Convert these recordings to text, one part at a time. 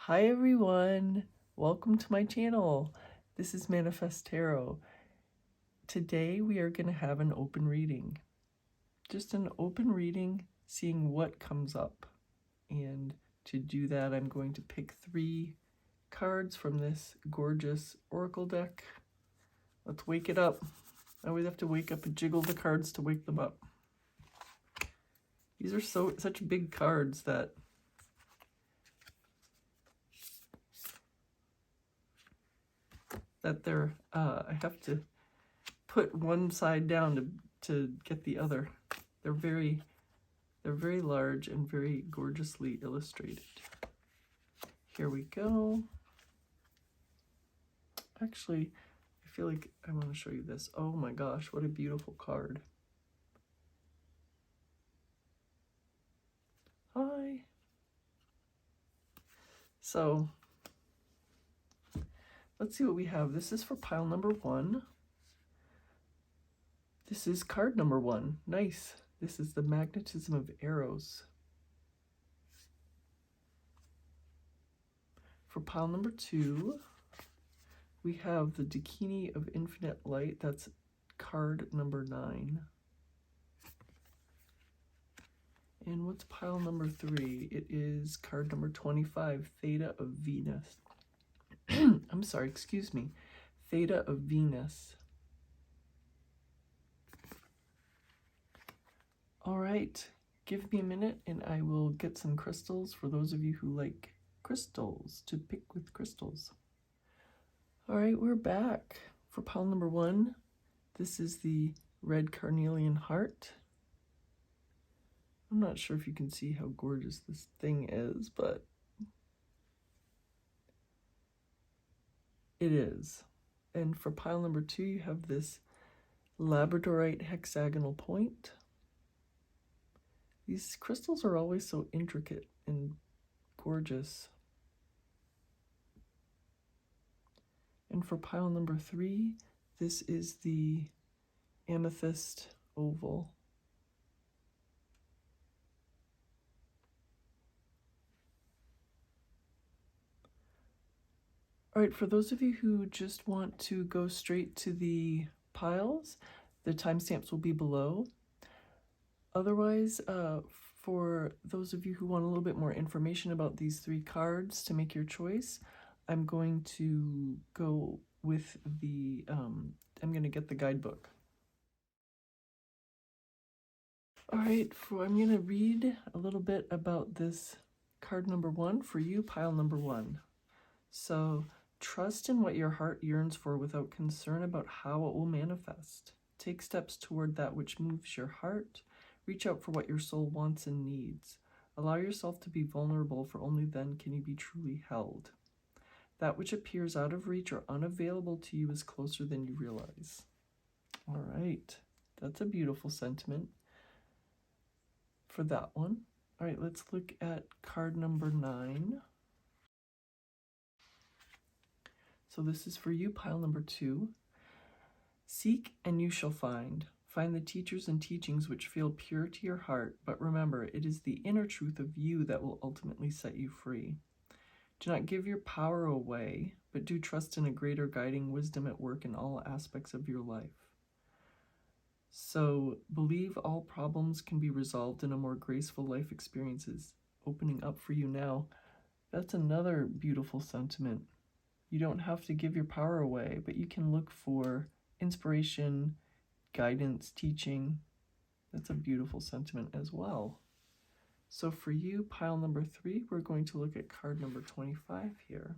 Hi everyone, welcome to my channel. This is Manifest Tarot. Today we are going to have an open reading. Just an open reading, seeing what comes up. And to do that, I'm going to pick 3 cards from this gorgeous oracle deck. Let's wake it up. I always have to wake up and jiggle the cards to wake them up. These are such big cards that they're I have to put one side down to get the other. They're very large and very gorgeously illustrated. Here we go. Actually, I feel like I want to show you this. Oh my gosh, what a beautiful card. Hi. So, let's see what we have. This is for pile number 1. This is card number 1. Nice. This is the Magnetism of Eros. For pile number 2, we have the Dakini of Infinite Light. That's card number 9. And what's pile number 3? It is card number 25, Theta of Venus. I'm sorry, excuse me. Theta of Venus. All right, give me a minute and I will get some crystals for those of you who like crystals, to pick with crystals. All right, we're back for pile number 1. This is the red carnelian heart. I'm not sure if you can see how gorgeous this thing is, but it is. And for pile number 2, you have this labradorite hexagonal point. These crystals are always so intricate and gorgeous. And for pile number 3, this is the amethyst oval. All right, for those of you who just want to go straight to the piles, the timestamps will be below. Otherwise, for those of you who want a little bit more information about these 3 cards to make your choice, I'm going to go with the, I'm going to get the guidebook. All right, I'm going to read a little bit about this card number 1 for you, pile number 1. So, trust in what your heart yearns for without concern about how it will manifest. Take steps toward that which moves your heart. Reach out for what your soul wants and needs. Allow yourself to be vulnerable, for only then can you be truly held. That which appears out of reach or unavailable to you is closer than you realize. All right, that's a beautiful sentiment for that one. All right, let's look at card number 9. So this is for you, pile number 2. Seek and you shall find. Find the teachers and teachings which feel pure to your heart, but remember, it is the inner truth of you that will ultimately set you free. Do not give your power away, but do trust in a greater guiding wisdom at work in all aspects of your life. So, believe all problems can be resolved in a more graceful life experiences opening up for you now. That's another beautiful sentiment. You don't have to give your power away, but you can look for inspiration, guidance, teaching. That's a beautiful sentiment as well. So for you, pile number 3, we're going to look at card number 25 here.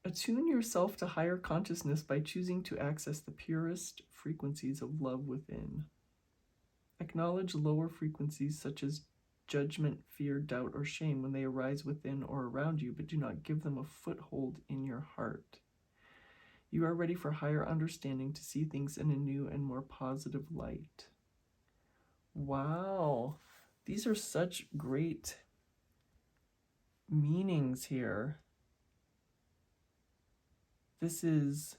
Attune yourself to higher consciousness by choosing to access the purest frequencies of love within. Acknowledge lower frequencies such as judgment, fear, doubt, or shame when they arise within or around you, but do not give them a foothold in your heart. You are ready for higher understanding to see things in a new and more positive light. Wow, these are such great meanings here. This is,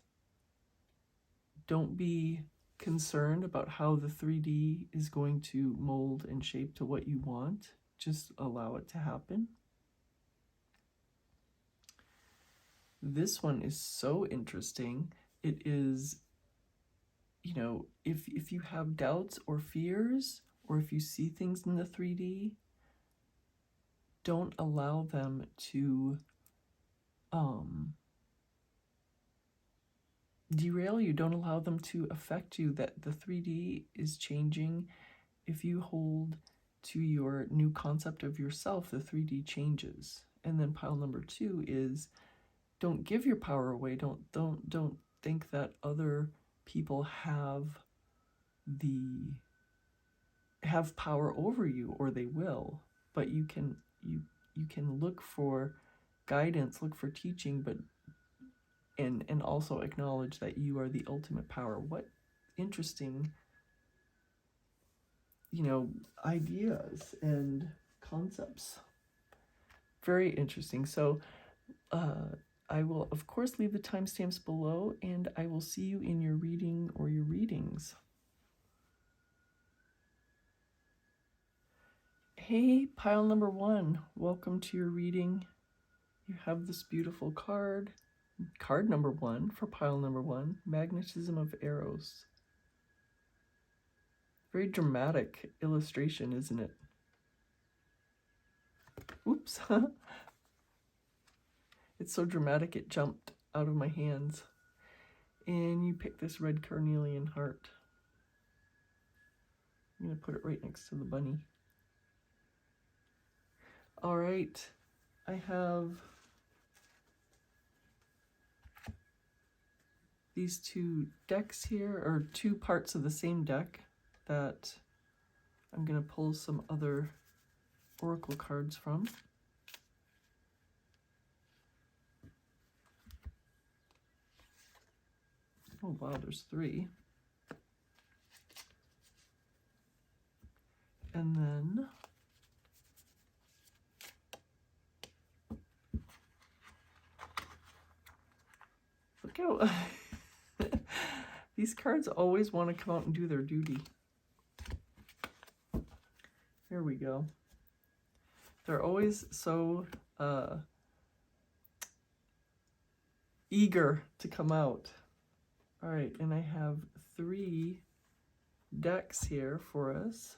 don't be concerned about how the 3D is going to mold and shape to what you want. Just allow it to happen. This one is so interesting. It is, you know, if you have doubts or fears, or if you see things in the 3D, don't allow them to derail you. Don't allow them to affect you. That the 3D is changing. If you hold to your new concept of yourself, the 3D changes. And then pile number 2 is, don't give your power away. Don't think that other people have power over you, or they will. But you can look for guidance, look for teaching, but and also acknowledge that you are the ultimate power. What interesting, you know, ideas and concepts. Very interesting. So I will, of course, leave the timestamps below, and I will see you in your reading or your readings. Hey, pile number 1, welcome to your reading. You have this beautiful card. Card number 1 for pile number 1, Magnetism of Eros. Very dramatic illustration, isn't it? Oops. It's so dramatic it jumped out of my hands. And you pick this red carnelian heart. I'm going to put it right next to the bunny. All right. I have these 2 decks here, or 2 parts of the same deck that I'm going to pull some other oracle cards from. Oh wow, there's 3. And then look out. These cards always want to come out and do their duty. Here we go. They're always so eager to come out. All right, and I have 3 decks here for us.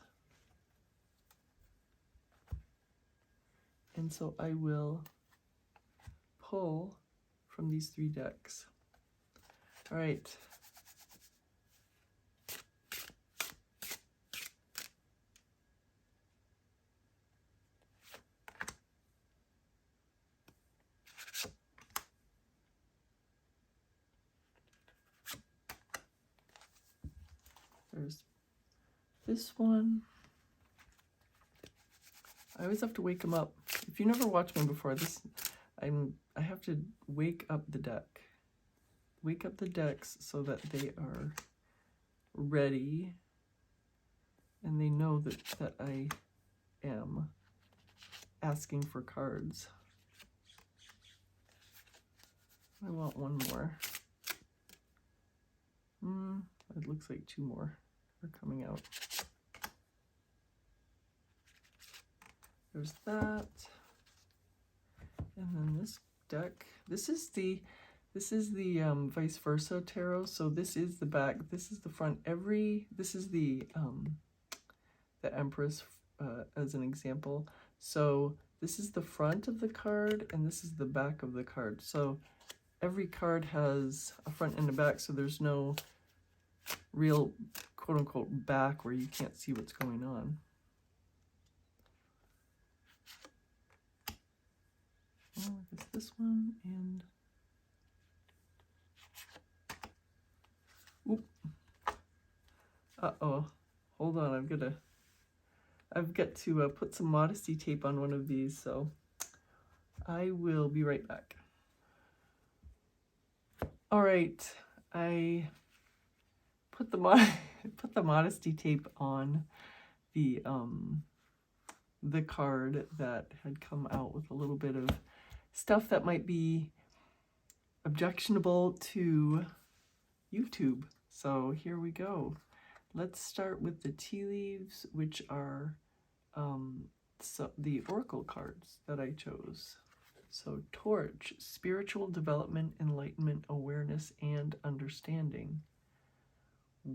And so I will pull from these 3 decks. All right. There's this one. I always have to wake them up. If you never watched me before, I have to wake up the deck. Wake up the decks so that they are ready and they know that I am asking for cards. I want one more. It looks like 2 more are coming out. There's that. And then this deck. This is the vice versa tarot. So this is the back, this is the front. This is the Empress as an example. So this is the front of the card and this is the back of the card. So every card has a front and a back, so there's no real quote-unquote back where you can't see what's going on. Oh, I guess this one and oop. Uh-oh. Hold on, I've got to put some modesty tape on one of these, so I will be right back. All right, I put the modesty tape on the card that had come out with a little bit of stuff that might be objectionable to YouTube. So here we go. Let's start with the tea leaves, which are the oracle cards that I chose. So Torch, spiritual development, enlightenment, awareness, and understanding.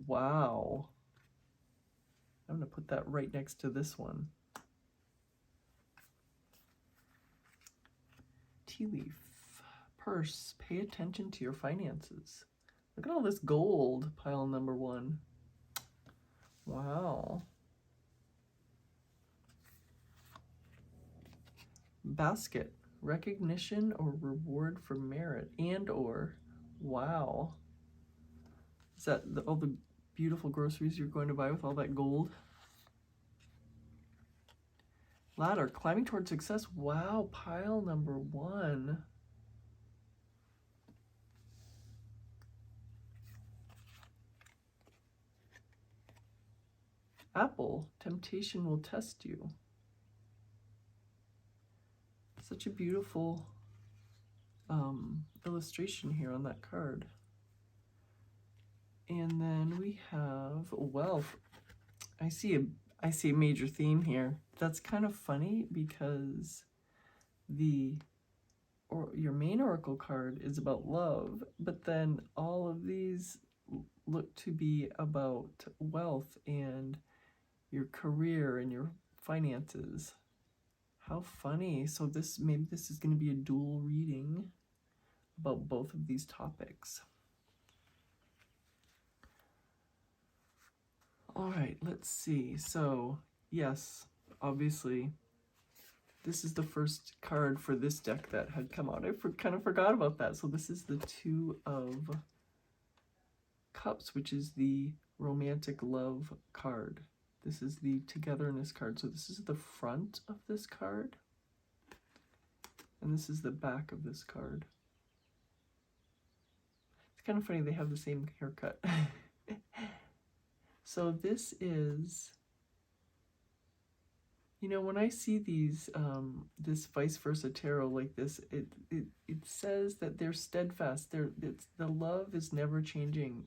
Wow. I'm going to put that right next to this one. Tea leaf, purse, pay attention to your finances. Look at all this gold, pile number 1. Wow. Basket, recognition or reward for merit, and or, wow. Is that all the beautiful groceries you're going to buy with all that gold? Ladder, climbing towards success. Wow, pile number 1. Apple, temptation will test you. Such a beautiful illustration here on that card. And then we have wealth. I see a major theme here. That's kind of funny because your main oracle card is about love, but then all of these look to be about wealth and your career and your finances. How funny. So maybe this is going to be a dual reading about both of these topics. All right, let's see. So, yes, obviously, this is the first card for this deck that had come out. I kind of forgot about that. So this is the 2 of Cups, which is the romantic love card. This is the togetherness card. So this is the front of this card. And this is the back of this card. It's kind of funny, they have the same haircut. So this is, you know, when I see these, this vice versa tarot like this, it says that they're steadfast. The love is never changing.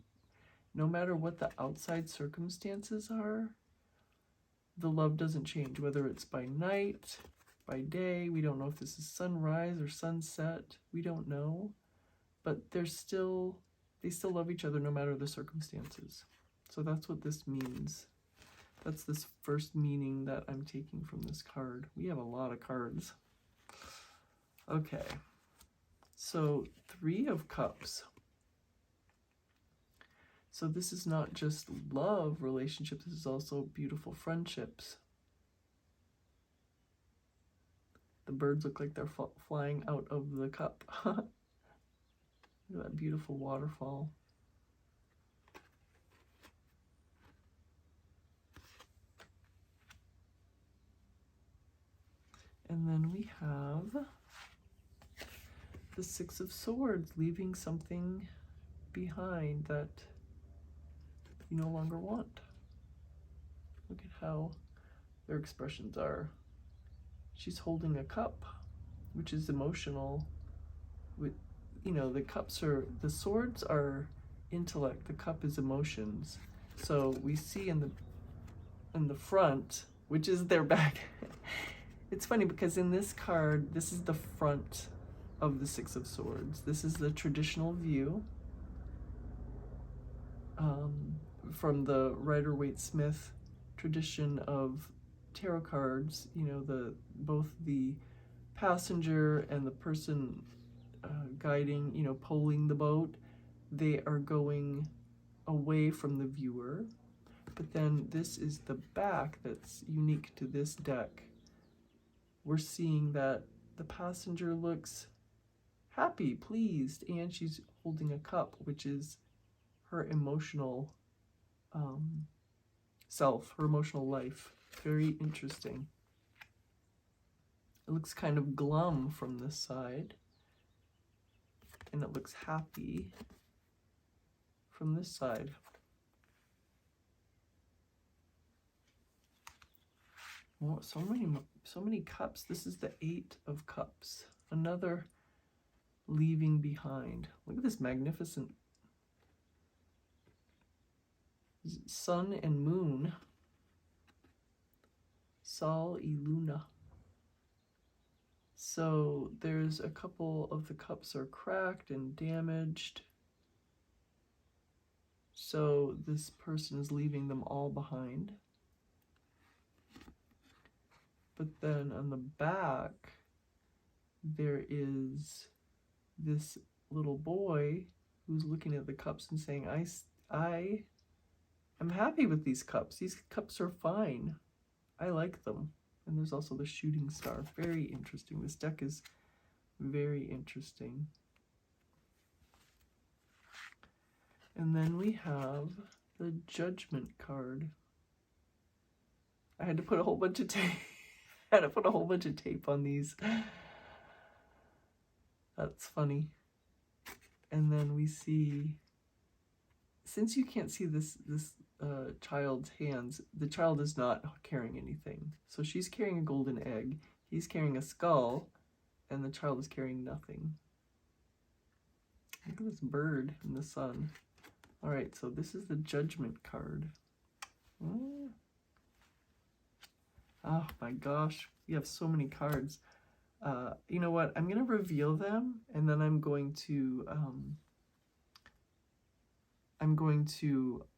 No matter what the outside circumstances are, the love doesn't change, whether it's by night, by day. We don't know if this is sunrise or sunset. We don't know. But they still love each other no matter the circumstances. So that's what this means. That's this first meaning that I'm taking from this card. We have a lot of cards. Okay. So 3 of Cups. So this is not just love relationships, this is also beautiful friendships. The birds look like they're flying out of the cup. Look at that beautiful waterfall. And then we have the 6 of Swords, leaving something behind that you no longer want. Look at how their expressions are. She's holding a cup, which is emotional. With, you know, the swords are intellect, the cup is emotions. So we see in the front, which is their back. It's funny because in this card, this is the front of the 6 of Swords. This is the traditional view from the Rider-Waite-Smith tradition of tarot cards. You know, both the passenger and the person guiding, you know, pulling the boat, they are going away from the viewer. But then this is the back that's unique to this deck. We're seeing that the passenger looks happy, pleased, and she's holding a cup, which is her emotional self, her emotional life. Very interesting. It looks kind of glum from this side, and it looks happy from this side. Oh, so many cups. This is the 8 of Cups. Another leaving behind. Look at this magnificent sun and moon. Sol y Luna. So there's a couple of the cups are cracked and damaged. So this person is leaving them all behind. But then on the back, there is this little boy who's looking at the cups and saying, I am happy with these cups. These cups are fine. I like them. And there's also the shooting star. Very interesting. This deck is very interesting. And then we have the Judgment card. I had to put a whole bunch of tape. I had to put a whole bunch of tape on these. That's funny. And then we see, since you can't see this child's hands, the child is not carrying anything. So she's carrying a golden egg, he's carrying a skull, and the child is carrying nothing. Look at this bird in the sun. All right, so this is the Judgment card. Oh my gosh, we have so many cards. You know what? I'm going to reveal them, and then I'm going to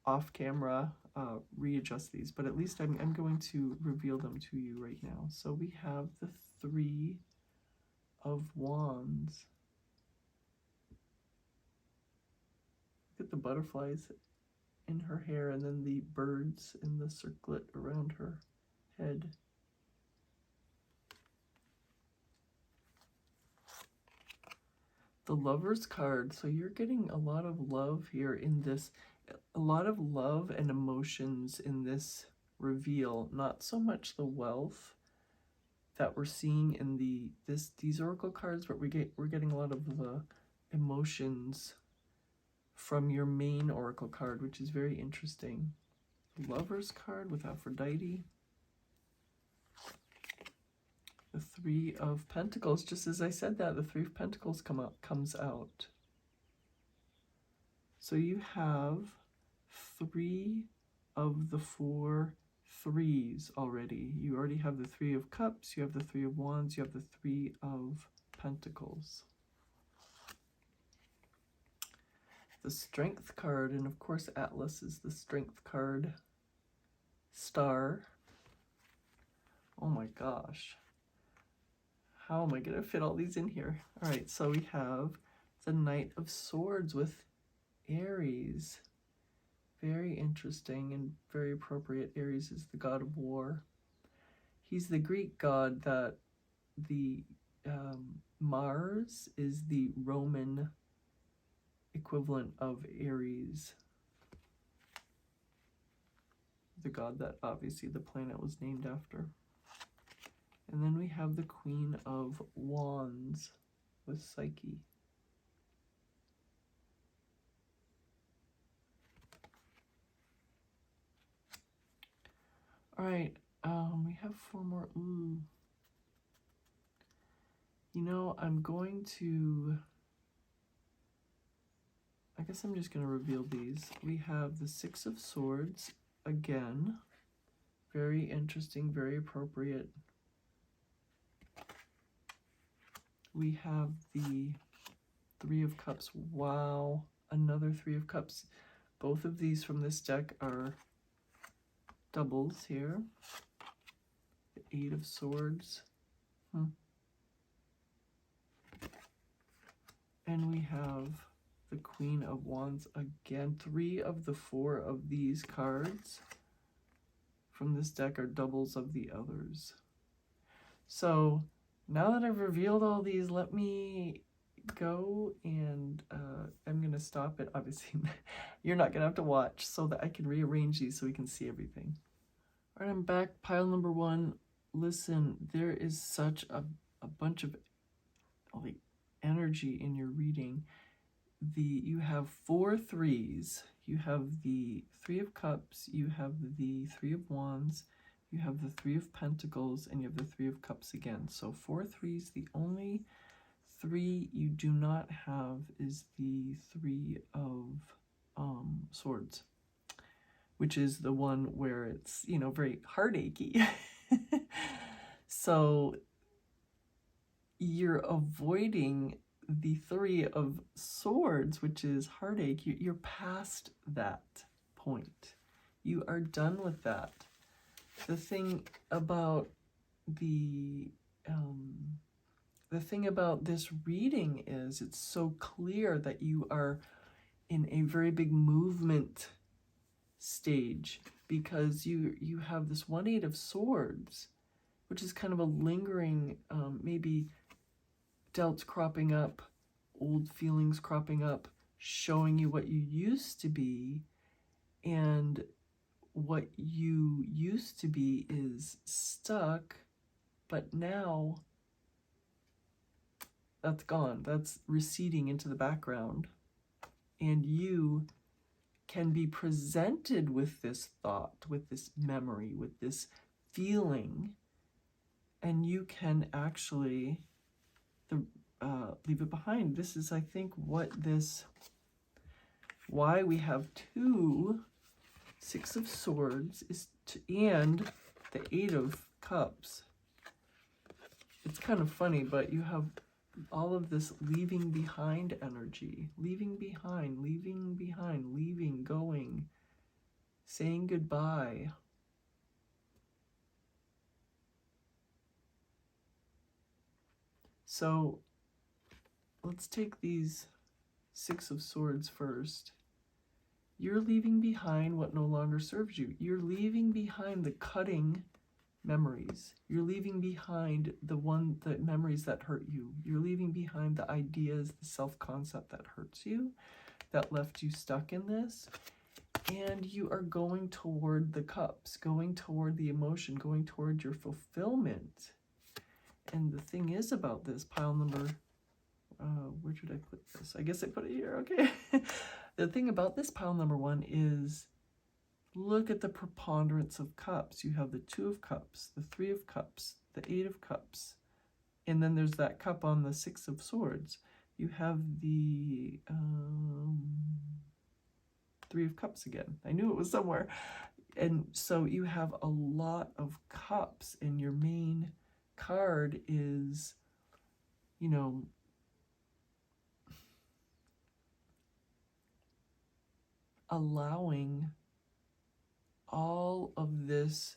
off camera readjust these, but at least I'm going to reveal them to you right now. So we have the Three of Wands. Look at the butterflies in her hair, and then the birds in the circlet around her head. The Lover's card. So you're getting a lot of love here in this, a lot of love and emotions in this reveal. Not so much the wealth that we're seeing in these oracle cards, but we're getting a lot of the emotions from your main oracle card, which is very interesting. Lover's card with Aphrodite. The Three of Pentacles, just as I said that, the Three of Pentacles comes out. So you have 3 of the 4 threes already. You already have the Three of Cups, you have the Three of Wands, you have the Three of Pentacles. The Strength card, and of course Atlas is the Strength card. Star. Oh my gosh. How am I going to fit all these in here? All right, so we have the Knight of Swords with Aries. Very interesting and very appropriate. Aries is the god of war. He's the Greek god that the Mars is the Roman equivalent of Aries. The god that obviously the planet was named after. And then we have the Queen of Wands with Psyche. All right, we have 4 more. Ooh. You know, I guess I'm just going to reveal these. We have the Six of Swords again. Very interesting, very appropriate. We have the Three of Cups. Wow, another Three of Cups. Both of these from this deck are doubles here. The Eight of Swords. And we have the Queen of Wands again. 3 of the 4 of these cards from this deck are doubles of the others. So now that I've revealed all these, let me go and I'm going to stop it. Obviously, you're not going to have to watch so that I can rearrange these so we can see everything. All right, I'm back. Pile number 1. Listen, there is such a bunch of like energy in your reading. You have 4 threes. You have the Three of Cups, you have the Three of Wands, you have the Three of Pentacles, and you have the Three of Cups again. So 4 threes. The only 3 you do not have is the Three of Swords, which is the one where it's, you know, very heartachy. So you're avoiding the Three of Swords, which is heartache. You're past that point. You are done with that. The thing about the thing about this reading is it's so clear that you are in a very big movement stage, because you have this 1-8 of Swords, which is kind of a lingering, maybe doubts cropping up, old feelings cropping up, showing you what you used to be, and what you used to be is stuck, but now that's gone. That's receding into the background. And you can be presented with this thought, with this memory, with this feeling, and you can actually leave it behind. This is, I think, why we have 2 6 of Swords and the 8 of Cups. It's kind of funny, but you have all of this leaving behind energy, leaving behind, leaving, going, saying goodbye. So let's take these 6 of Swords first. You're leaving behind what no longer serves you. You're leaving behind the cutting memories. You're leaving behind the memories that hurt you. You're leaving behind the ideas, the self-concept that hurts you, that left you stuck in this. And you are going toward the Cups, going toward the emotion, going toward your fulfillment. And the thing is about this, pile number, where did I put this? I guess I put it here, okay. The thing about this pile number 1 is, look at the preponderance of cups. You have the 2 of Cups, the 3 of Cups, the 8 of Cups, and then there's that cup on the 6 of Swords. You have the 3 of Cups again. I knew it was somewhere. And so you have a lot of cups, and your main card is, you know, allowing all of this.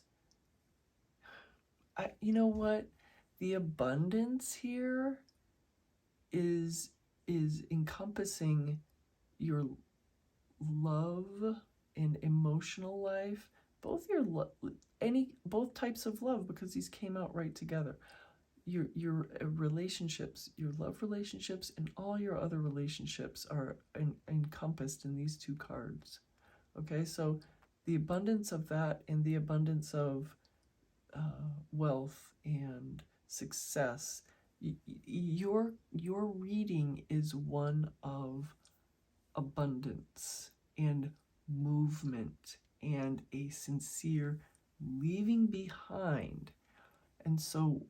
You know what? The abundance here is encompassing your love and emotional life, both both types of love, because these came out right together. Your relationships, your love relationships, and all your other relationships are encompassed in these 2 cards. Okay, so the abundance of that and the abundance of wealth and success. Your reading is one of abundance and movement and a sincere leaving behind. And so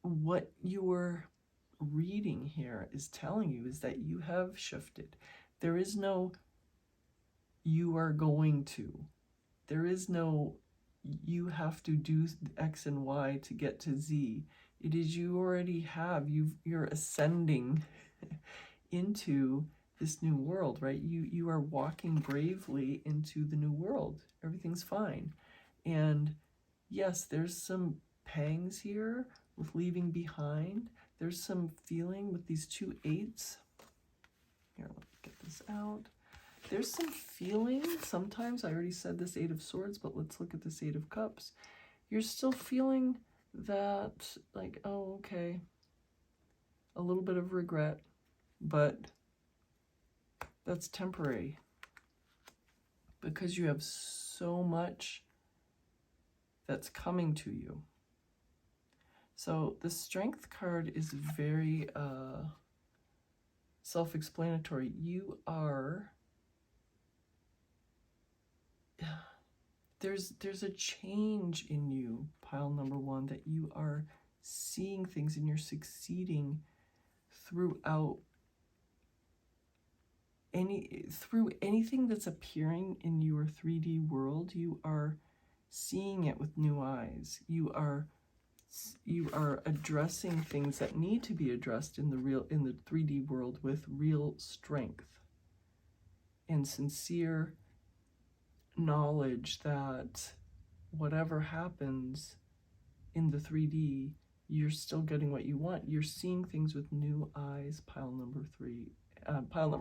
what your reading here is telling you is that you have shifted. There is no you are going to. There is no you have to do X and Y to get to Z. It is you already have. You're ascending into this new world, right? You are walking bravely into the new world. Everything's fine. And yes, there's some pangs here with leaving behind. There's some feeling with these 2 8s. Here, let me get this out. There's some feeling sometimes. I already said this 8 of Swords, but let's look at this 8 of Cups. You're still feeling that, like, oh, okay, a little bit of regret, but that's temporary, because you have so much that's coming to you. So the Strength card is very self-explanatory. You are, there's a change in you, pile number 1, that you are seeing things and you're succeeding throughout anything that's appearing in your 3D world. You are seeing it with new eyes. You are addressing things that need to be addressed in the 3D world with real strength and sincere knowledge that whatever happens in the 3D, you're still getting what you want. You're seeing things with new eyes. Pile number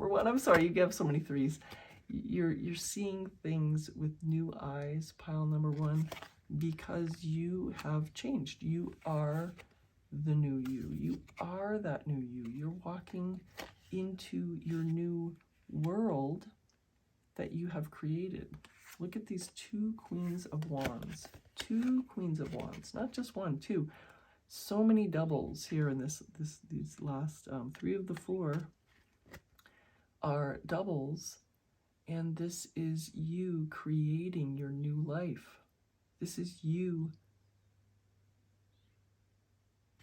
1. I'm sorry, you have so many threes. You're seeing things with new eyes. Pile number 1, because you have changed. You are the new you. You are that new you. You're walking into your new world that you have created. Look at these 2 Queens of Wands. 2 Queens of Wands, not just 1, 2. So many doubles here in these last 3 of the 4 are doubles, and this is you creating your new life. This is you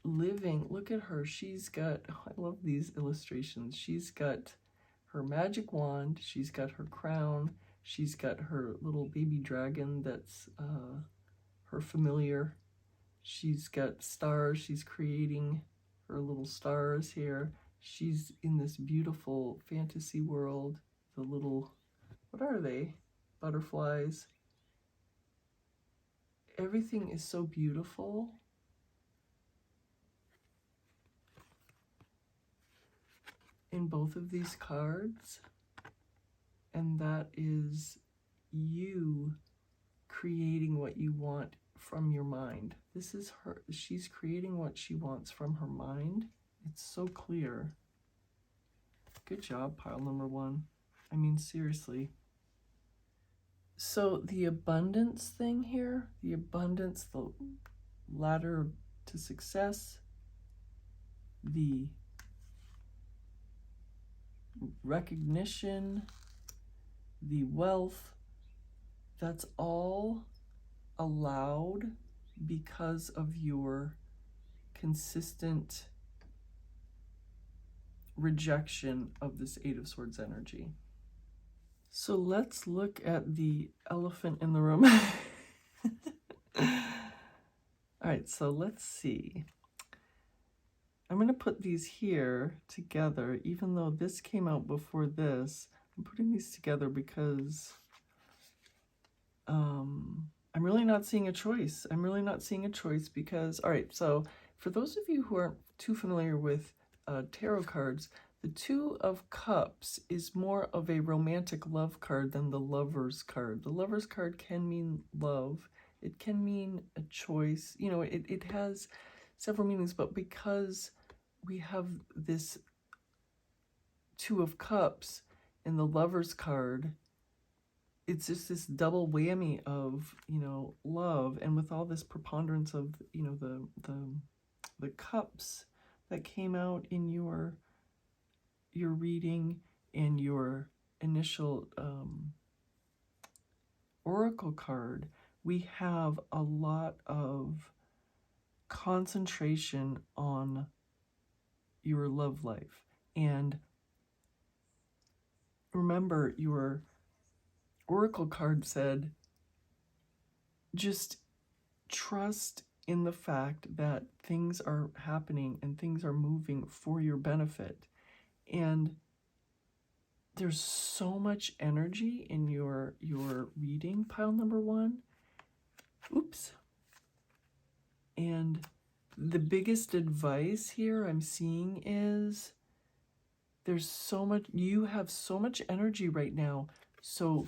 living. Look at her. She's got, I love these illustrations. She's got her magic wand. She's got her crown. She's got her little baby dragon that's her familiar. She's got stars. She's creating her little stars here. She's in this beautiful fantasy world. The little, what are they? Butterflies. Everything is so beautiful. In both of these cards, and that is you creating what you want from your mind. This is her. She's creating what she wants from her mind. It's so clear. Good job, pile number 1. I mean, seriously. So the abundance thing here, the abundance, the ladder to success, the recognition, the wealth, that's all allowed because of your consistent rejection of this 8 of Swords energy. So let's look at the elephant in the room. All right, so let's see. I'm going to put these here together, even though this came out before this. I'm putting these together because I'm really not seeing a choice. I'm really not seeing a choice because, all right, so for those of you who aren't too familiar with tarot cards, the 2 of Cups is more of a romantic love card than the Lover's card. The Lover's card can mean love. It can mean a choice. You know, it has several meanings, but because we have this 2 of Cups in the Lover's card, it's just this double whammy of, you know, love, and with all this preponderance of, you know, the cups that came out in your reading and your initial oracle card, we have a lot of concentration on your love life. And remember, your oracle card said, just trust in the fact that things are happening and things are moving for your benefit. And there's so much energy in your reading, pile number 1. Oops. And the biggest advice here I'm seeing is there's so much, you have so much energy right now. So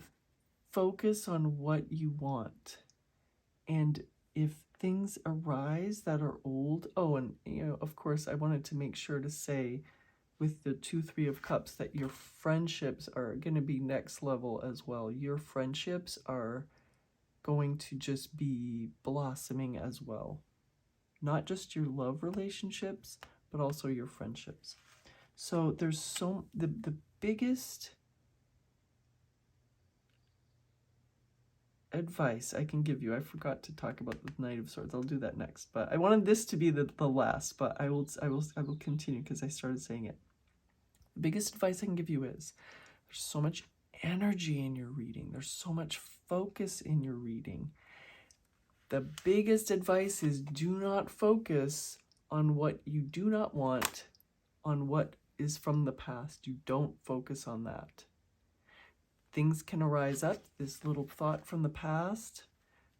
focus on what you want. And if things arise that are old, oh, and you know, of course, I wanted to make sure to say with the 2, 3 of Cups that your friendships are going to be next level as well. Your friendships are going to just be blossoming as well. Not just your love relationships, but also your friendships. So there's the biggest advice I can give you. I forgot to talk about the Knight of Swords. I'll do that next. But I wanted this to be the last, but I will continue because I started saying it. The biggest advice I can give you is there's so much energy in your reading. There's so much focus in your reading. The biggest advice is do not focus on what you do not want, on what is from the past. You don't focus on that. Things can arise up, this little thought from the past,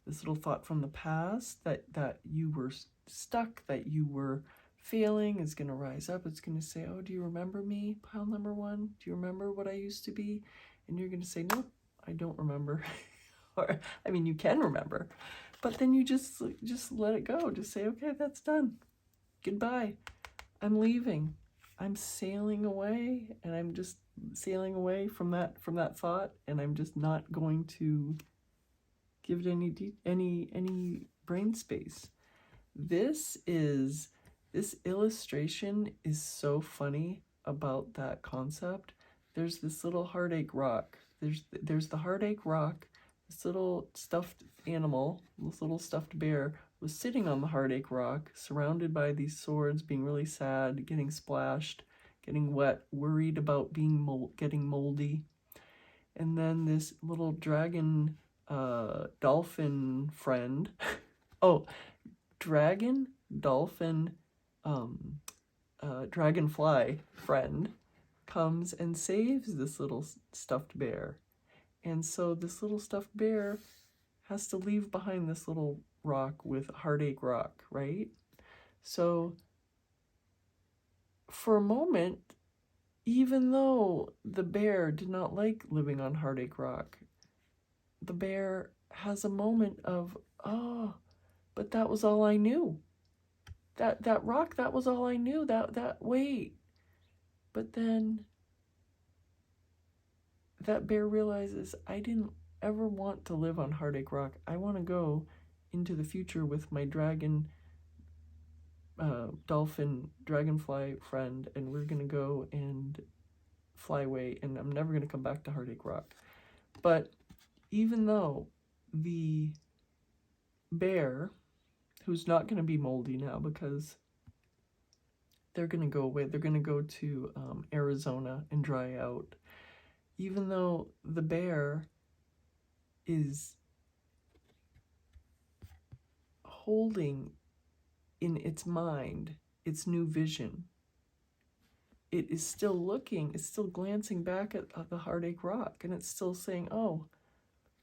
that you were stuck, that you were failing is going to rise up. It's going to say, oh, do you remember me, pile number 1? Do you remember what I used to be? And you're going to say, nope, I don't remember. Or, I mean, you can remember, but then you just let it go. Just say, okay, that's done. Goodbye. I'm leaving. I'm sailing away, and I'm just sailing away from that thought, and I'm just not going to give it any brain space. This illustration is so funny about that concept. There's this little heartache rock. There's the heartache rock. This little stuffed animal, this little stuffed bear, was sitting on the heartache rock, surrounded by these swords, being really sad, getting splashed, getting wet, worried about getting moldy. And then this little dragon dolphin friend, dragonfly friend comes and saves this little stuffed bear. And so this little stuffed bear has to leave behind this little rock with heartache rock, right? So for a moment, even though the bear did not like living on heartache rock, the bear has a moment of, oh, but that was all I knew. That rock, that was all I knew. Wait. But then that bear realizes, I didn't ever want to live on heartache rock. I want to go into the future with my dolphin dragonfly friend, and we're going to go and fly away, and I'm never going to come back to heartache rock. But even though the bear, who's not going to be moldy now because they're going to go away, they're going to go to Arizona and dry out, even though the bear is holding in its mind its new vision, it is still looking, it's still glancing back at the heartache rock, and it's still saying, oh,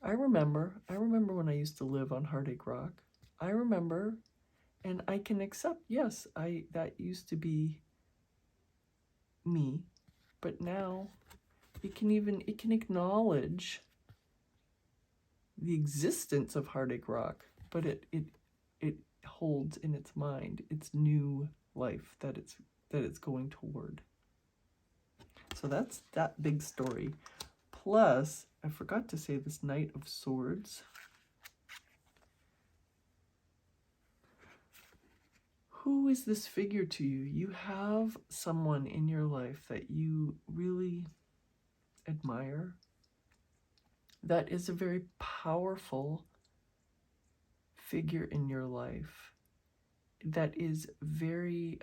I remember when I used to live on heartache rock. I remember, and I can accept, yes, that used to be me, but now it can acknowledge the existence of heartache rock, but it holds in its mind its new life that it's going toward. So that's that big story. Plus, I forgot to say this Knight of Swords. Who is this figure to you? You have someone in your life that you really admire. That is a very powerful figure in your life. That is very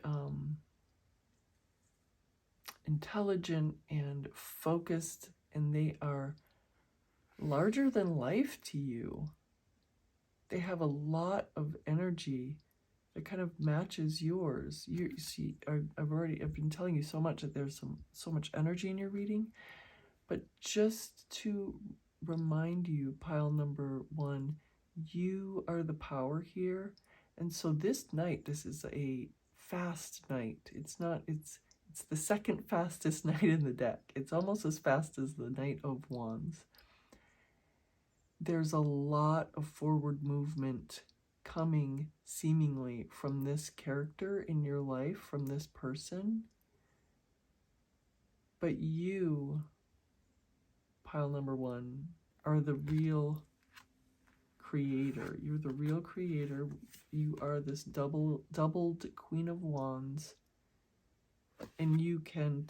intelligent and focused, and they are larger than life to you. They have a lot of energy that kind of matches yours. You see, I've been telling you so much that there's so much energy in your reading, but just to remind you, pile number 1, you are the power here. And so this is a fast night. It's the second fastest night in the deck. It's almost as fast as the Knight of Wands. There's a lot of forward movement coming seemingly from this character in your life, from this person. But you, pile number 1, are the real creator. You're the real creator. You are this doubled Queen of Wands. And you can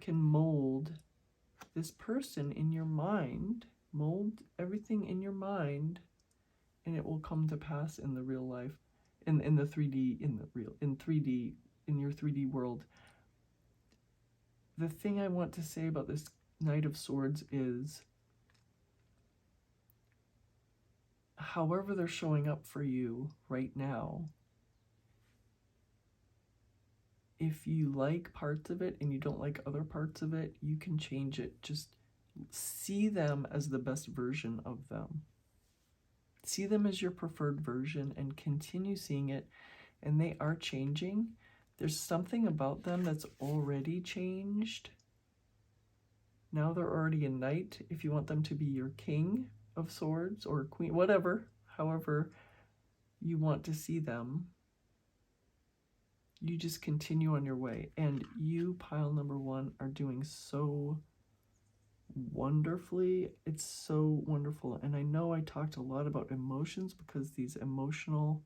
mold this person in your mind, mold everything in your mind, and it will come to pass in the real life, in your 3D world. The thing I want to say about this Knight of Swords is however they're showing up for you right now, if you like parts of it and you don't like other parts of it, you can change it. Just see them as the best version of them. See them as your preferred version and continue seeing it. And they are changing. There's something about them that's already changed. Now they're already a knight. If you want them to be your king of swords or queen, whatever, however you want to see them, you just continue on your way. And you, pile number 1, are doing so wonderfully. It's so wonderful. And I know I talked a lot about emotions because these emotional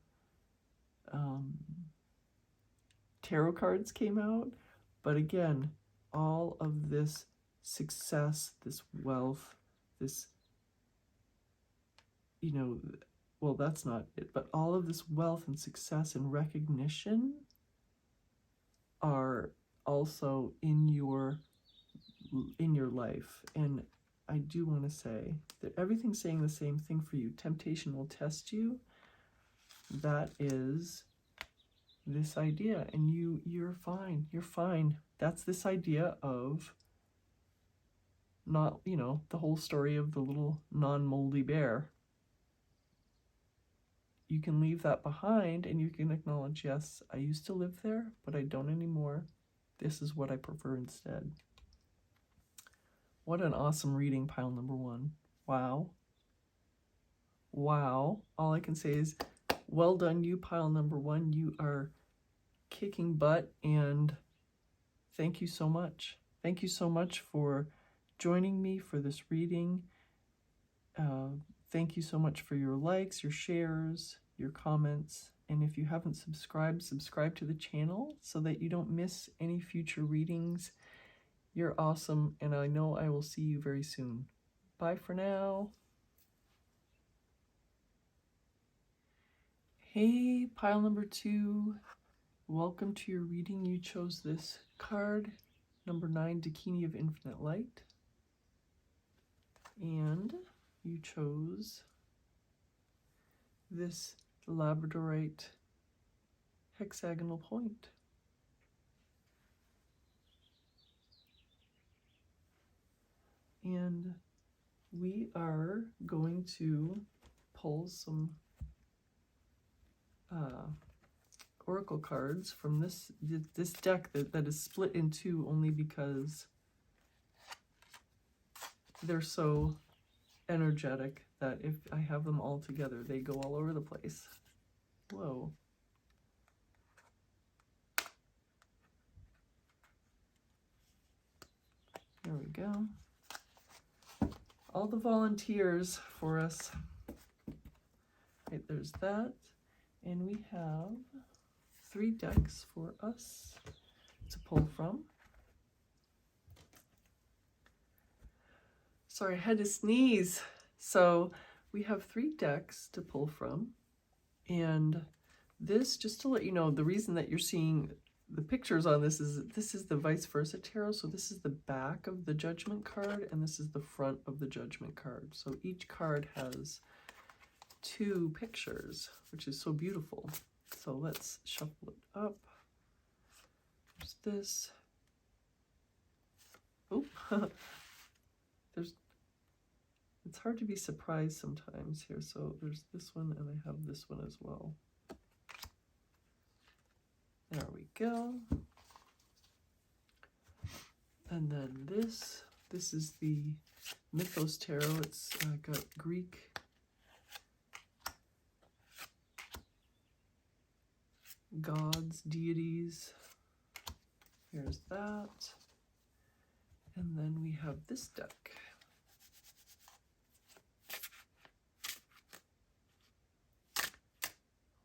tarot cards came out. But again, all of this success, this wealth, this, you know, well, that's not it, but all of this wealth and success and recognition are also in your life. And I do want to say that everything's saying the same thing for you. Temptation will test you. That is this idea, and you're fine. You're fine. That's this idea of not, you know, the whole story of the little non-moldy bear. You can leave that behind and you can acknowledge, yes, I used to live there, but I don't anymore. This is what I prefer instead. What an awesome reading, pile number 1. Wow. Wow. All I can say is, well done, you, pile number 1. You are kicking butt, and thank you so much. Thank you so much for joining me for this reading. Thank you so much for your likes, your shares, your comments. And if you haven't subscribed, subscribe to the channel so that you don't miss any future readings. You're awesome, and I know I will see you very soon. Bye for now. Hey, pile number 2. Welcome to your reading. You chose this card, number 9, Dakini of Infinite Light. And you chose this labradorite hexagonal point. And we are going to pull some oracle cards from this deck that is split in 2 only because they're so energetic that if I have them all together, they go all over the place. Whoa. There we go. All the volunteers for us. Right, there's that. And we have 3 decks for us to pull from. Sorry, I had to sneeze. So we have 3 decks to pull from. And this, just to let you know, the reason that you're seeing the pictures on this is the vice versa tarot. So this is the back of the Judgment card, and this is the front of the Judgment card. So each card has 2 pictures, which is so beautiful. So let's shuffle it up. There's this. Oh, it's hard to be surprised sometimes here. So there's this one, and I have this one as well. There we go. And then this is the Mythos Tarot. It's got Greek gods, deities. Here's that. And then we have this deck.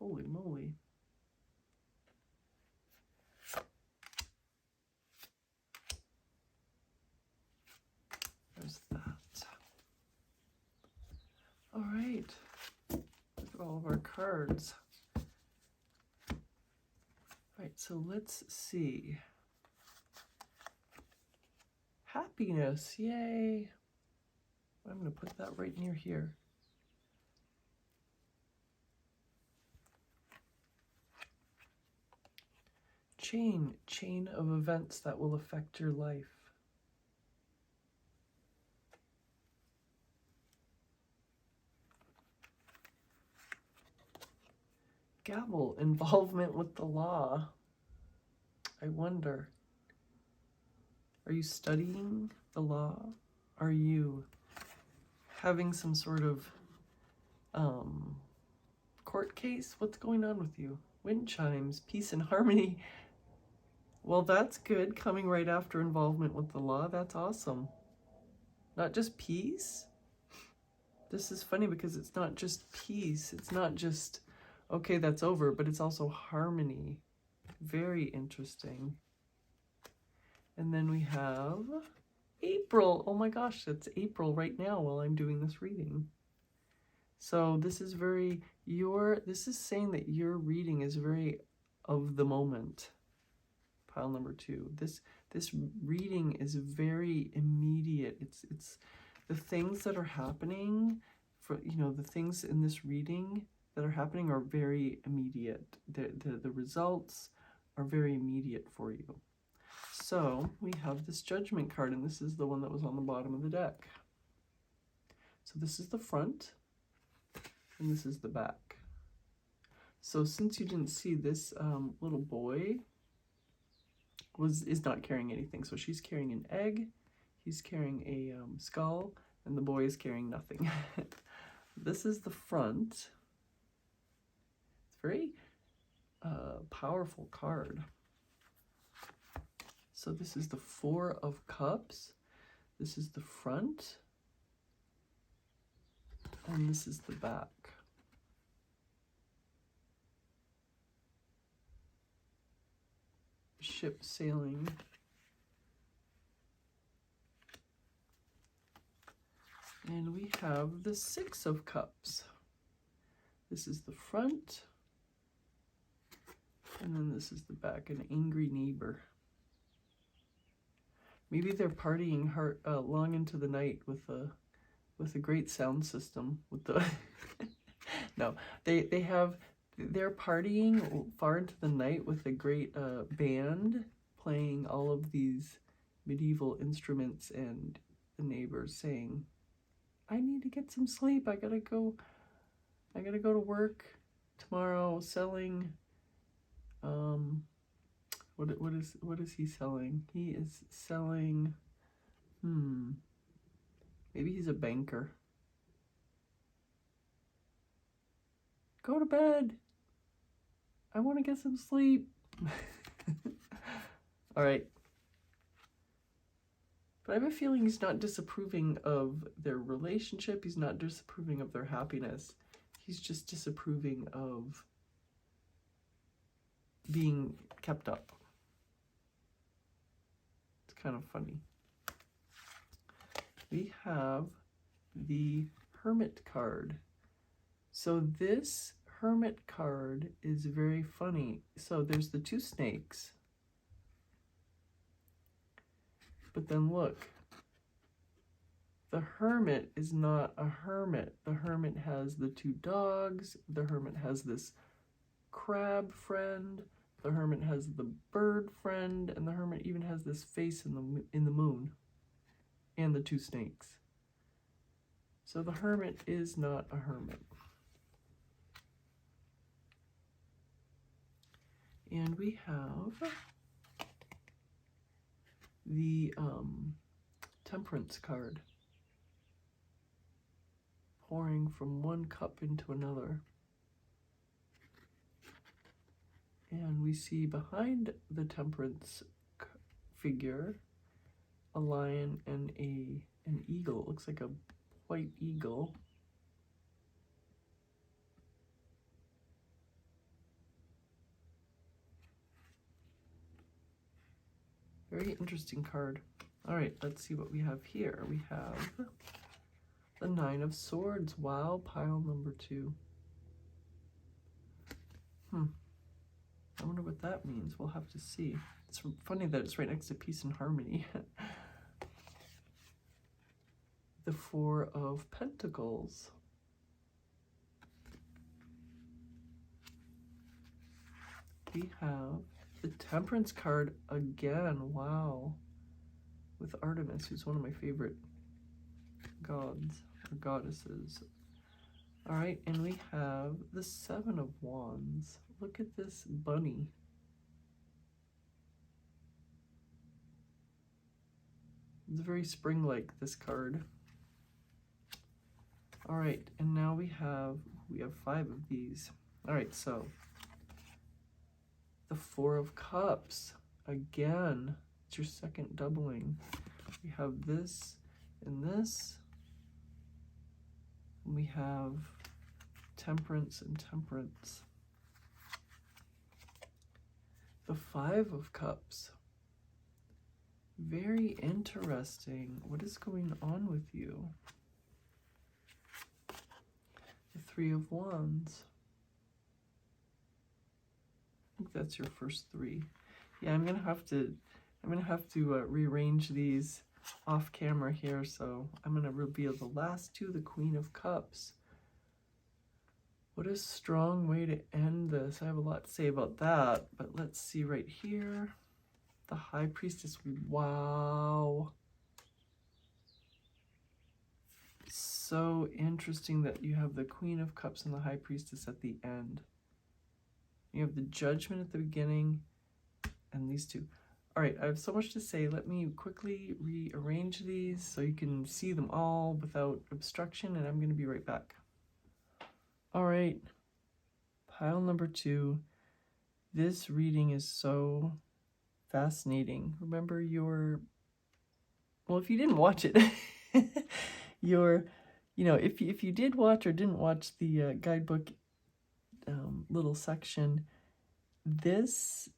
Holy moly. There's that. All right. Look at all of our cards. All right, so let's see. Happiness, yay. I'm going to put that right near here. chain of events that will affect your life. Gavel, involvement with the law. I wonder, are you studying the law? Are you having some sort of court case? What's going on with you? Wind chimes, peace and harmony. Well, that's good, coming right after involvement with the law. That's awesome. Not just peace. This is funny because it's not just peace. It's not just, okay, that's over, but it's also harmony. Very interesting. And then we have April. Oh my gosh, it's April right now while I'm doing this reading. So this is this is saying that your reading is very of the moment. Pile number 2. This reading is very immediate. It's the things that are happening the things in this reading that are happening are very immediate. The results are very immediate for you. So we have this Judgment card, and this is the one that was on the bottom of the deck. So this is the front, and this is the back. So since you didn't see, this little boy is not carrying anything. So she's carrying an egg, he's carrying a skull, and the boy is carrying nothing. This is the front. It's a very powerful card. So this is the 4 of Cups. This is the front. And this is the back. Ship sailing. And we have the 6 of Cups. This is the front. And then this is the back, an angry neighbor. Maybe they're partying long into the night with a great sound system. With the no, they're partying far into the night with a great band playing all of these medieval instruments, and the neighbors saying, "I need to get some sleep. I gotta go to work tomorrow selling." What is he selling? He is selling, maybe he's a banker. Go to bed. I want to get some sleep. All right. But I have a feeling he's not disapproving of their relationship. He's not disapproving of their happiness. He's just disapproving of being kept up. It's kind of funny. We have the Hermit card. So this Hermit card is very funny. So there's the 2 snakes. But then look, the Hermit is not a hermit. The Hermit has the 2 dogs. The Hermit has this crab friend. The Hermit has the bird friend, and the Hermit even has this face in the moon, and the 2 snakes. So the Hermit is not a hermit. And we have the Temperance card, pouring from one cup into another. And we see behind the Temperance figure a lion and an eagle. It looks like a white eagle. Very interesting card. All right, let's see what we have here. We have the 9 of Swords. Wow, pile number 2. I wonder what that means. We'll have to see. It's funny that it's right next to peace and harmony. The 4 of Pentacles. We have the Temperance card again. Wow. With Artemis, who's one of my favorite gods or goddesses. All right, and we have the Seven of Wands. Look at this bunny. It's very spring-like, this card. All right, and now we have 5 of these. All right, so the Four of Cups. Again, it's your second doubling. We have this and this. And we have Temperance and Temperance. The Five of Cups. Very interesting. What is going on with you? The Three of Wands. I think that's your first 3. Yeah, I'm gonna have to rearrange these off camera here. So I'm gonna reveal the last 2. The Queen of Cups. What a strong way to end this. I have a lot to say about that, but let's see right here. The High Priestess. Wow. So interesting that you have the Queen of Cups and the High Priestess at the end. You have the Judgment at the beginning and these 2. All right, I have so much to say. Let me quickly rearrange these so you can see them all without obstruction, and I'm going to be right back. All right, pile number 2. This reading is so fascinating. Remember well, if you didn't watch it, if you did watch or didn't watch the guidebook little section, this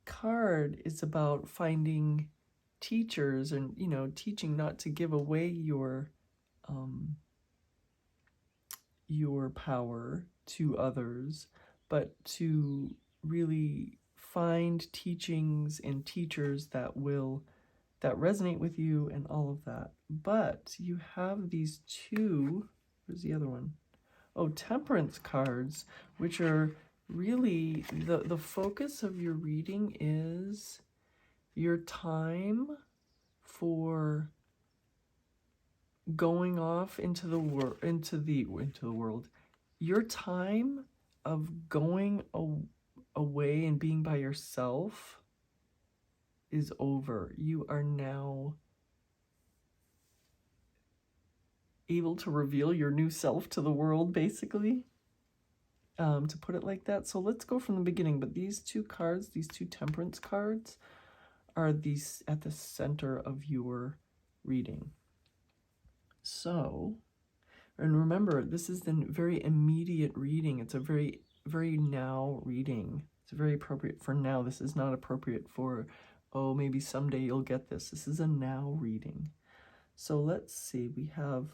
card is about finding teachers and, teaching not to give away your power to others, but to really find teachings and teachers that resonate with you and all of that. But you have these 2, where's the other one? Oh, Temperance cards, which are really the focus of your reading is your time for going off into the world. Your time of going away and being by yourself is over. You are now able to reveal your new self to the world, basically, to put it like that. So let's go from the beginning. But these 2 cards, these 2 Temperance cards, are these at the center of your reading. So, and remember, this is the very immediate reading. It's a very, very now reading. It's very appropriate for now. This is not appropriate for, oh, maybe someday you'll get this. This is a now reading. So let's see. We have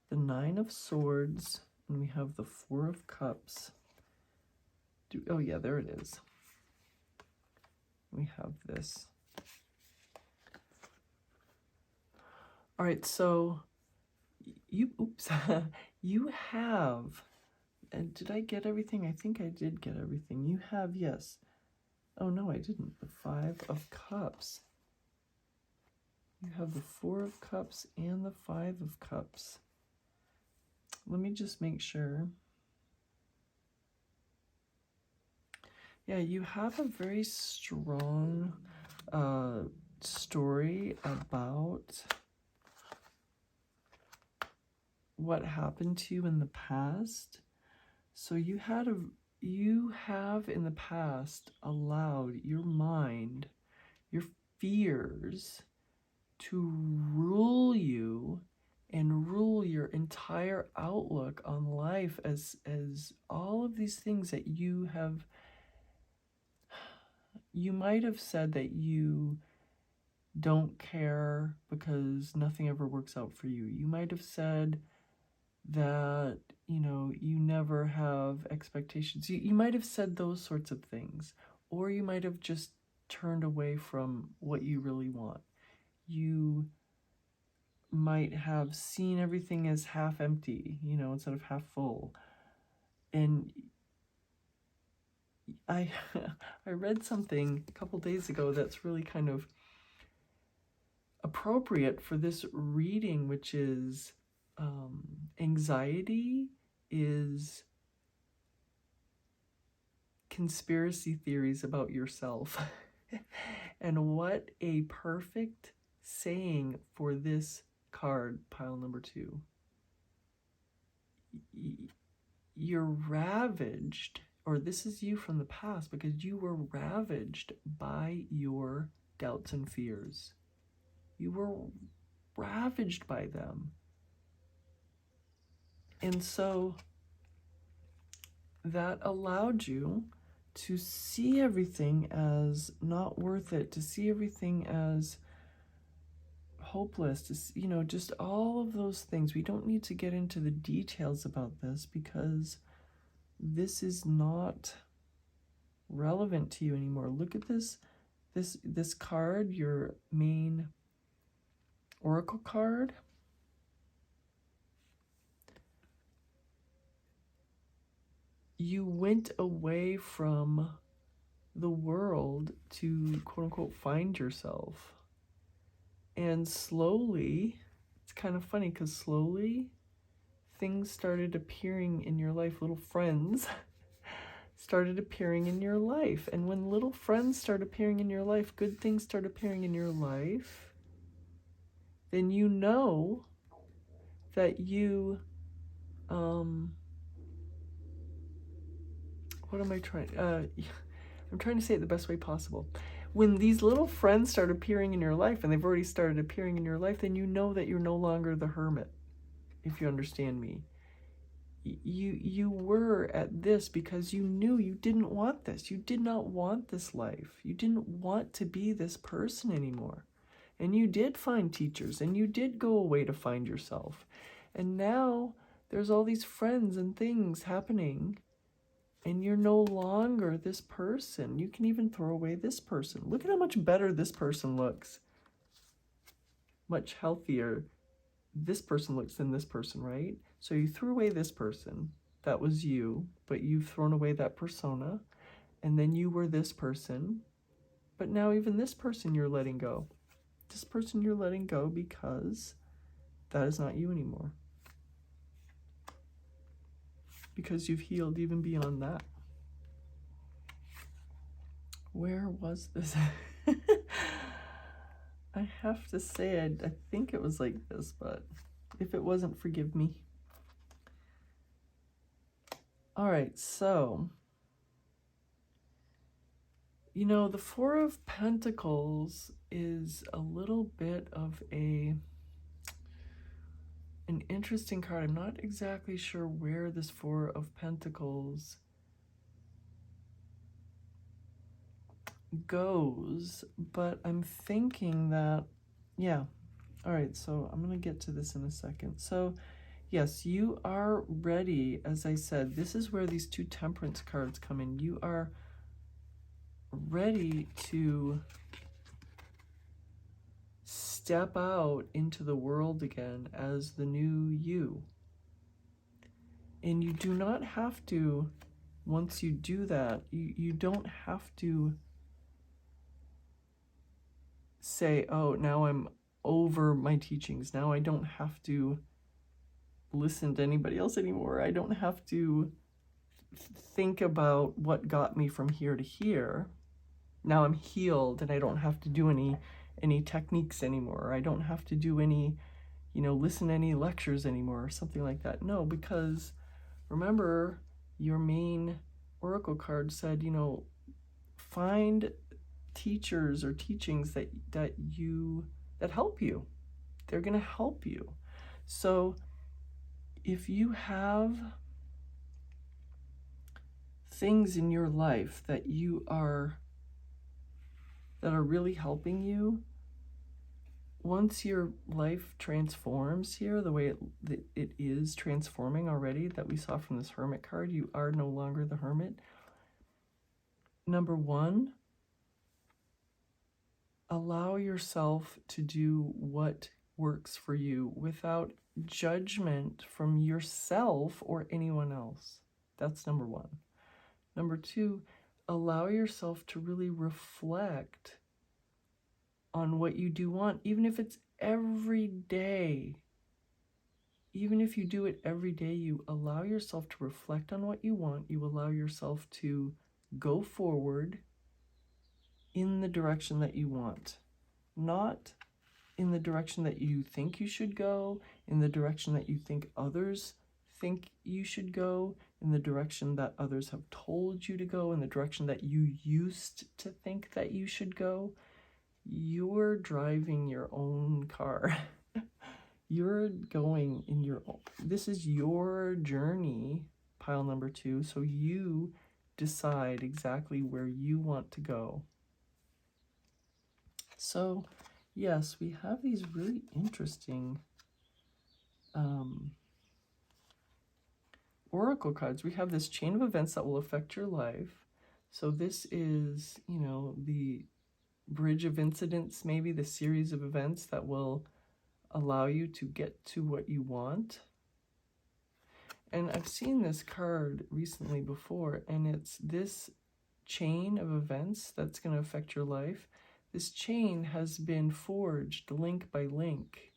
the 9 of Swords, and we have the 4 of Cups. Oh yeah, there it is. We have this. All right, so you have, and did I get everything? I think I did get everything. You have, yes. Oh no, I didn't. The 5 of Cups. You have the 4 of Cups and the 5 of Cups. Let me just make sure. Yeah, you have a very strong story about what happened to you in the past. So you have in the past allowed your mind, your fears, to rule you and rule your entire outlook on life, as all of these things that you might have said that you don't care because nothing ever works out for you. You might have said that, you never have expectations. You might have said those sorts of things, or you might have just turned away from what you really want. You might have seen everything as half empty, instead of half full. And I I read something a couple days ago that's really kind of appropriate for this reading, which is anxiety is conspiracy theories about yourself. And what a perfect saying for this card, pile number 2. You're ravaged, or this is you from the past, because you were ravaged by your doubts and fears. You were ravaged by them. And so that allowed you to see everything as not worth it, to see everything as hopeless, to, just all of those things. We don't need to get into the details about this because this is not relevant to you anymore. Look at this card, your main oracle card. You went away from the world to, quote unquote, find yourself. And slowly, it's kind of funny because slowly things started appearing in your life. Little friends started appearing in your life. And when little friends start appearing in your life, good things start appearing in your life, then you know that you, what am I trying? I'm trying to say it the best way possible. When these little friends start appearing in your life, and they've already started appearing in your life, then you know that you're no longer the hermit, if you understand me. You were at this because you knew you didn't want this. You did not want this life. You didn't want to be this person anymore. And you did find teachers, and you did go away to find yourself. And now there's all these friends and things happening, and you're no longer this person. You can even throw away this person. Look at how much better this person looks. Much healthier this person looks than this person, right? So you threw away this person. That was you, but you've thrown away that persona. And then you were this person. But now even this person you're letting go. This person you're letting go because that is not you anymore. Because you've healed even beyond that. Where was this? I have to say, I think it was like this, but if it wasn't, forgive me. All right, so, the Four of Pentacles is a little bit of an interesting card. I'm not exactly sure where this Four of Pentacles goes, but I'm thinking that, yeah. All right, so I'm going to get to this in a second. So, yes, you are ready. As I said, this is where these 2 Temperance cards come in. You are ready to step out into the world again as the new you. And you do not have to, once you do that, you don't have to say, oh, now I'm over my teachings. Now I don't have to listen to anybody else anymore. I don't have to think about what got me from here to here. Now I'm healed and I don't have to do any techniques anymore. I don't have to do any, listen to any lectures anymore or something like that. No, because remember your main oracle card said, find teachers or teachings that help you. They're going to help you. So if you have things in your life that are really helping you, once your life transforms here, the way it is transforming already, that we saw from this Hermit card, you are no longer the Hermit. Number 1, allow yourself to do what works for you without judgment from yourself or anyone else. That's number 1. Number 2, allow yourself to really reflect on what you do want, even if it's every day. Even if you do it every day, you allow yourself to reflect on what you want. You allow yourself to go forward in the direction that you want, not in the direction that you think you should go, in the direction that you think others think you should go, in the direction that others have told you to go, in the direction that you used to think that you should go. You're driving your own car. You're going in your own, this is your journey, pile number 2, so you decide exactly where you want to go. So, yes, we have these really interesting oracle cards. We have this chain of events that will affect your life. So this is, the bridge of incidents, maybe the series of events that will allow you to get to what you want. And I've seen this card recently before, and it's this chain of events that's going to affect your life. This chain has been forged link by link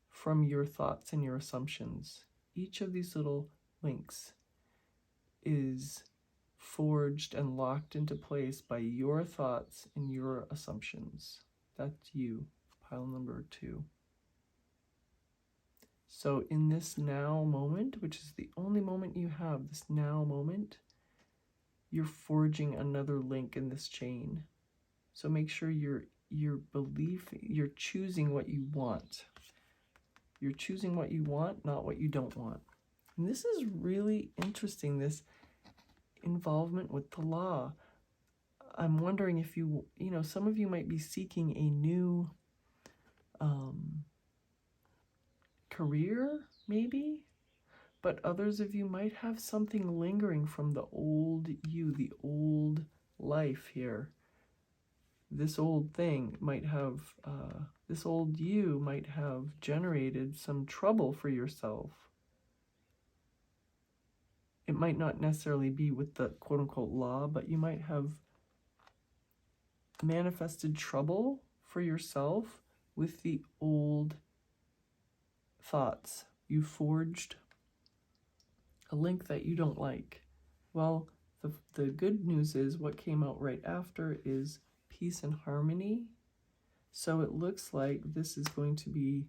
from your thoughts and your assumptions. Each of these little links is forged and locked into place by your thoughts and your assumptions. That's you, pile number 2. So in this now moment, which is the only moment you have, this now moment, you're forging another link in this chain. So make sure you're choosing what you want. You're choosing what you want, not what you don't want. And this is really interesting, this involvement with the law. I'm wondering if some of you might be seeking a new career, maybe, but others of you might have something lingering from the old you, the old life here. This old thing might have, this old you might have generated some trouble for yourself. It might not necessarily be with the quote-unquote law, but you might have manifested trouble for yourself with the old thoughts. You forged a link that you don't like. Well, the good news is what came out right after is peace and harmony. So it looks like this is going to be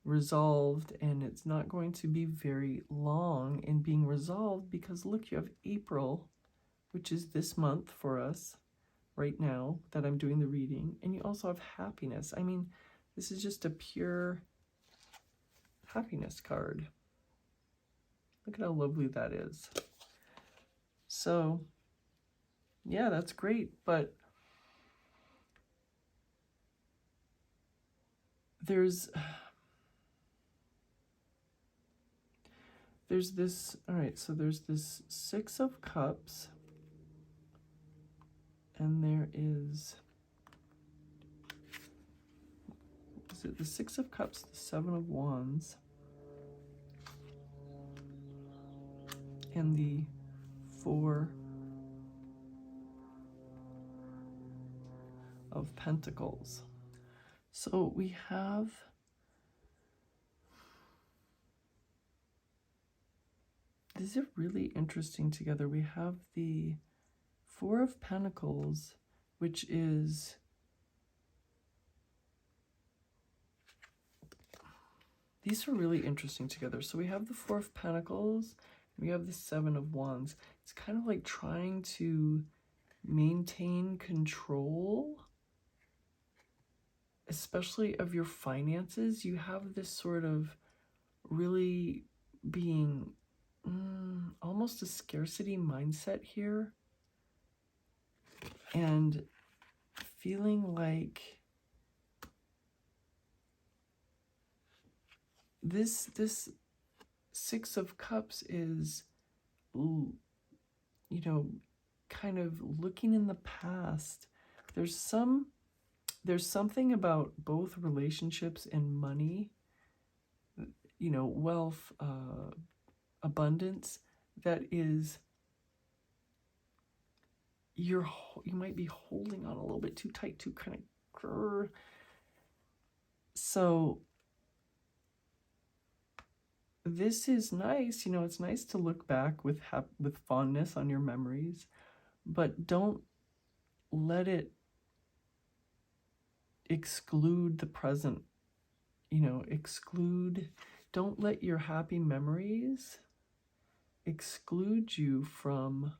resolved, and it's not going to be very long in being resolved, because look, you have April, which is this month for us right now that I'm doing the reading, and you also have happiness. I mean, this is just a pure happiness card. Look at how lovely that is. So yeah, that's great, but there's this, all right, so there's this 6 of Cups, and there is it the 6 of Cups, the 7 of Wands, and the 4 of Pentacles. So we have these are really interesting together. We have the 4 of Pentacles, which is these are really interesting together. So we have the 4 of Pentacles, we have the 7 of Wands. It's kind of like trying to maintain control, especially of your finances. You have this sort of really being almost a scarcity mindset here, and feeling like this 6 of Cups is, kind of looking in the past. There's something about both relationships and money, wealth, abundance, that is, you might be holding on a little bit too tight, too kind of. So this is nice, you know, it's nice to look back with fondness on your memories, but don't let it exclude the present, you know, don't let your happy memories exclude you from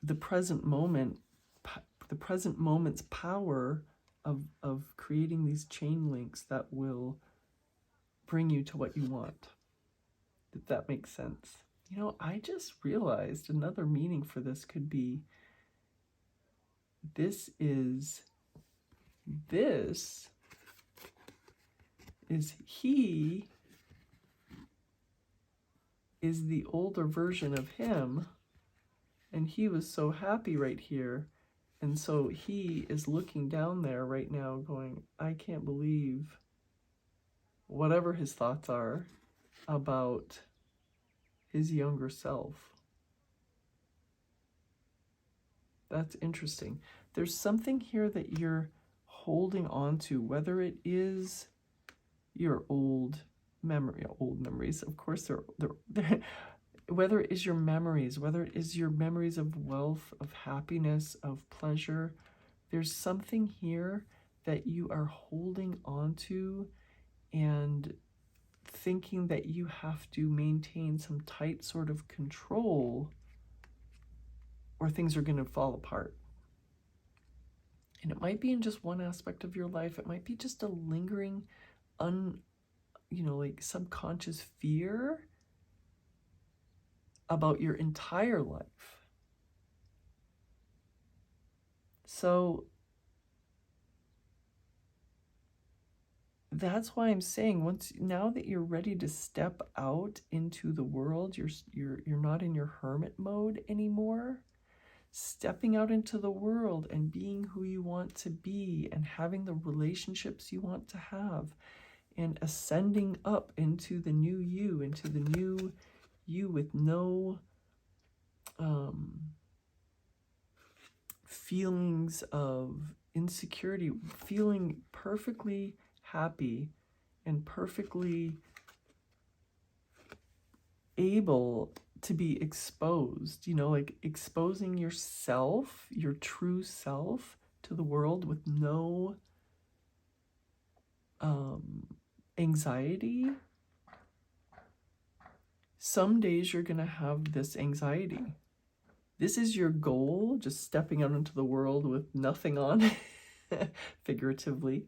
the present moment, the present moment's power of creating these chain links that will bring you to what you want, if that makes sense. You know, I just realized another meaning for this could be, this is he is the older version of him, and he was so happy right here, and so he is looking down there right now going, I can't believe whatever his thoughts are about his younger self. That's interesting. There's something here that you're holding on to, whether it is your old memories, of course, they're whether it is your memories, whether it is your memories of wealth, of happiness, of pleasure, there's something here that you are holding on to and thinking that you have to maintain some tight sort of control or things are going to fall apart. And it might be in just one aspect of your life. It might be just a lingering, like subconscious fear about your entire life. So that's why I'm saying, now that you're ready to step out into the world, you're not in your hermit mode anymore. Stepping out into the world and being who you want to be and having the relationships you want to have and ascending up into the new you, into the new you with no feelings of insecurity, feeling perfectly happy and perfectly able to be exposed, like exposing yourself, your true self, to the world with no anxiety. Some days you're going to have this anxiety. This is your goal, just stepping out into the world with nothing on, figuratively.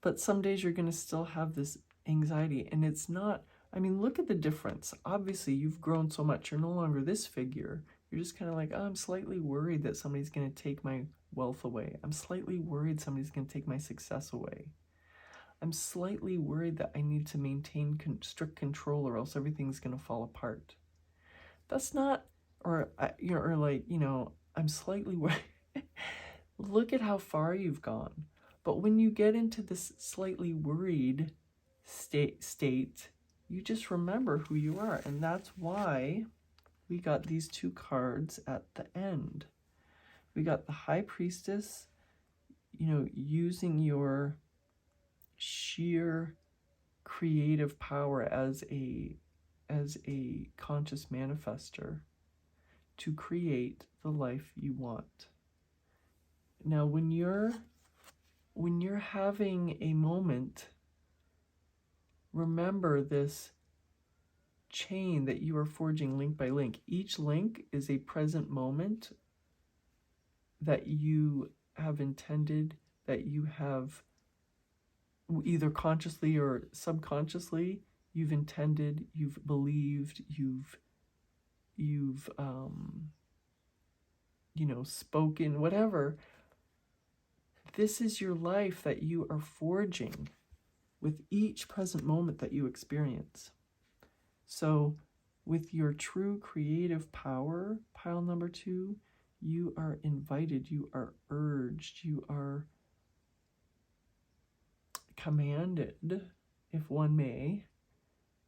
But some days you're going to still have this anxiety, and it's not, look at the difference. Obviously, you've grown so much. You're no longer this figure. You're just kind of like, I'm slightly worried that somebody's going to take my wealth away. I'm slightly worried somebody's going to take my success away. I'm slightly worried that I need to maintain strict control or else everything's going to fall apart. That's not, I'm slightly worried. Look at how far you've gone. But when you get into this slightly worried state, you just remember who you are. And that's why we got these two cards at the end. We got the High Priestess, using your sheer creative power as a conscious manifester to create the life you want. Now, when you're having a moment, remember this chain that you are forging link by link. Each link is a present moment that you have intended, that you have either consciously or subconsciously, you've intended, you've believed, you've spoken, whatever. This is your life that you are forging with each present moment that you experience. So with your true creative power, pile number 2, you are invited, you are urged, you are commanded, if one may,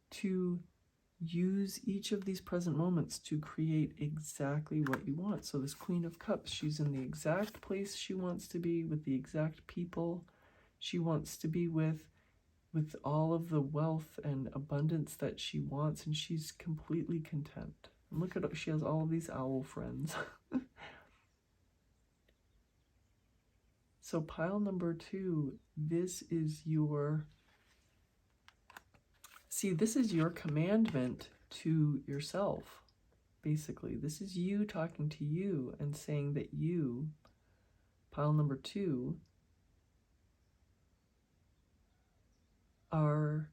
to use each of these present moments to create exactly what you want. So this Queen of Cups, she's in the exact place she wants to be, with the exact people she wants to be with all of the wealth and abundance that she wants, and she's completely content. And look at, she has all of these owl friends. So pile number 2, this is your, see, this is your commandment to yourself. Basically, this is you talking to you and saying that you, pile number 2, are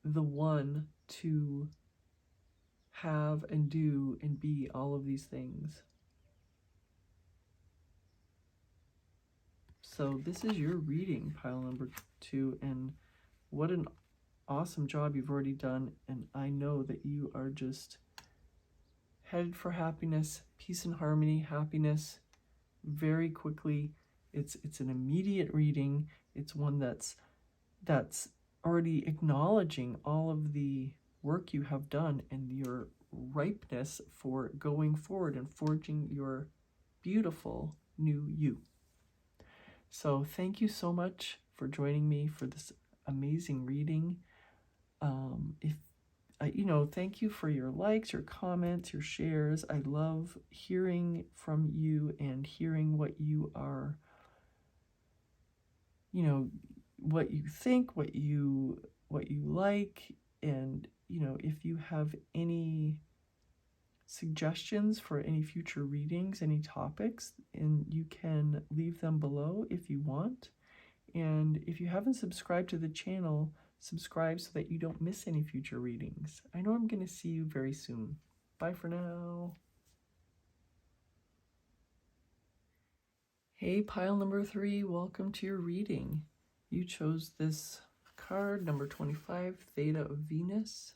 the one to have and do and be all of these things. So this is your reading, pile number 2, and what an awesome job you've already done. And I know that you are just headed for happiness, peace and harmony, happiness very quickly. It's an immediate reading. It's one that's already acknowledging all of the work you have done and your ripeness for going forward and forging your beautiful new you. So thank you so much for joining me for this amazing reading. Thank you for your likes, your comments, your shares. I love hearing from you and hearing what you are, what you think, what you like, and if you have any suggestions for any future readings, any topics, and you can leave them below if you want. And if you haven't subscribed to the channel, subscribe so that you don't miss any future readings. I know I'm going to see you very soon. Bye for now. Hey, pile number 3, welcome to your reading. You chose this card, number 25, Theta of Venus,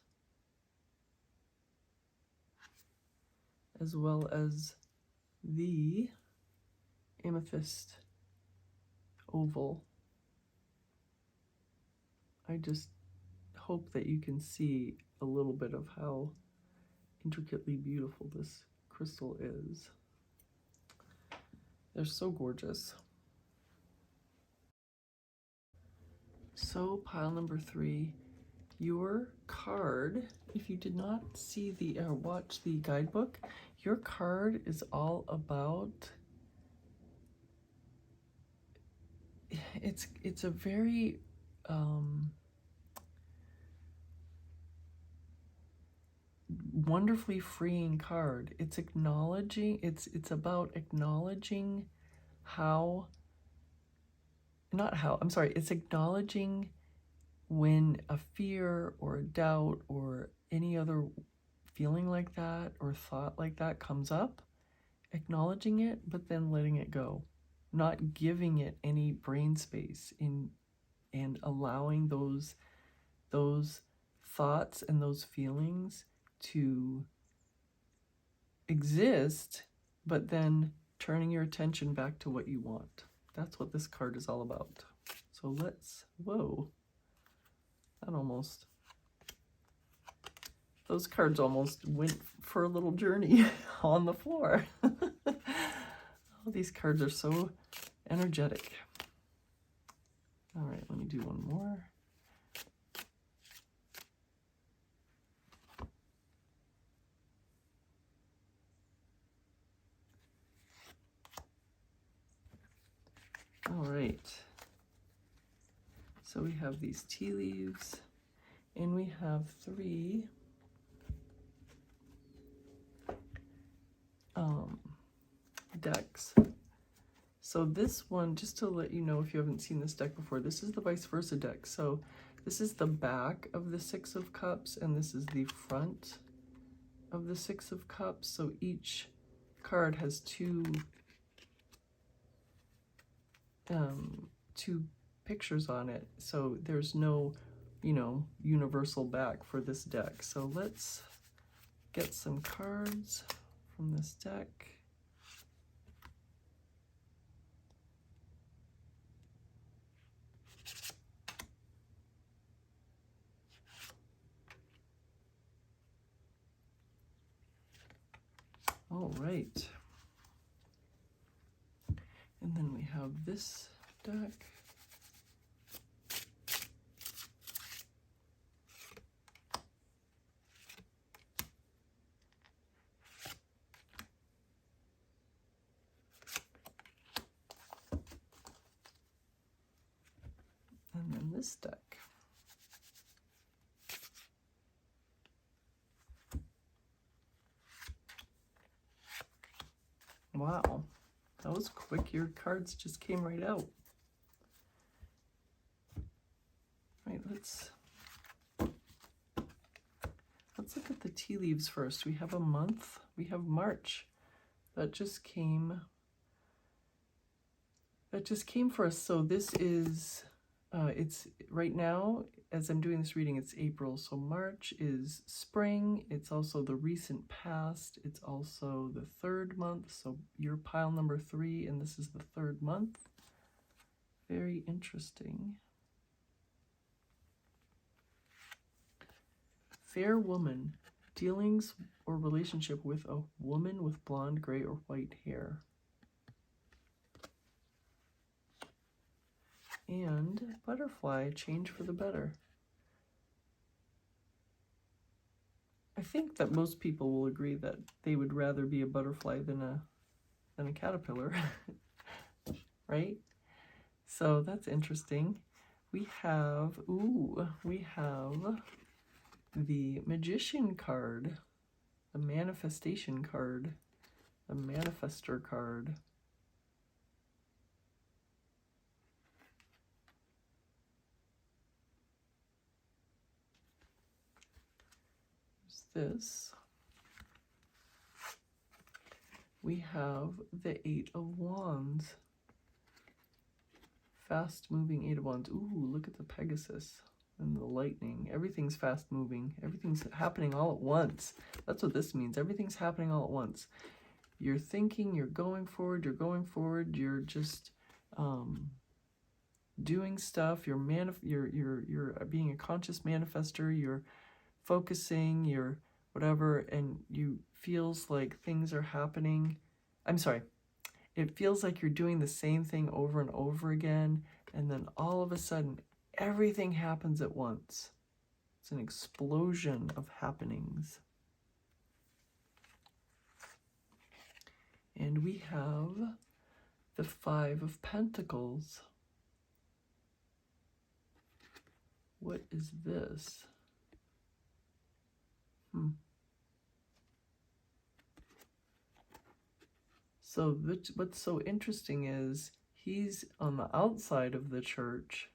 as well as the Amethyst Oval. I just hope that you can see a little bit of how intricately beautiful this crystal is. They're so gorgeous. So pile number 3, your card, if you did not see the watch the guidebook, your card is all about, it's a very wonderfully freeing card. It's acknowledging, it's about acknowledging it's acknowledging when a fear or a doubt or any other feeling like that or thought like that comes up, acknowledging it, but then letting it go, not giving it any brain space and allowing those thoughts and those feelings to exist, but then turning your attention back to what you want. That's what this card is all about. So those cards almost went for a little journey on the floor. Oh, these cards are so energetic. All right, let me do one more. All right, so we have these tea leaves, and we have 3 decks. So this one, just to let you know if you haven't seen this deck before, this is the vice versa deck. So this is the back of the 6 of Cups, and this is the front of the 6 of Cups. So each card has two pictures on it, so there's no universal back for this deck. So let's get some cards from this deck. All right. And then we have this deck. And then this deck. Wow, that was quick. Your cards just came right out. Right, let's look at the tea leaves first. We have a month. We have March. That just came for us. So this is it's right now, as I'm doing this reading, it's April. So March is spring. It's also the recent past. It's also the third month. So you're pile number 3, and this is the third month. Very interesting. Fair woman, dealings or relationship with a woman with blonde, gray, or white hair. And butterfly, change for the better. I think that most people will agree that they would rather be a butterfly than a caterpillar, right? So that's interesting. We have the Magician card, the Manifestation card, the Manifester card. This. We have the 8 of Wands. Fast moving 8 of Wands. Ooh, look at the Pegasus and the lightning. Everything's fast moving. Everything's happening all at once. That's what this means. Everything's happening all at once. You're thinking, you're going forward, you're just doing stuff, you're being a conscious manifester, you're focusing, you're whatever, and you feels like things are happening. It feels like you're doing the same thing over and over again, and then all of a sudden everything happens at once. It's an explosion of happenings. And we have the 5 of Pentacles. What is this? So what's so interesting is he's on the outside of the church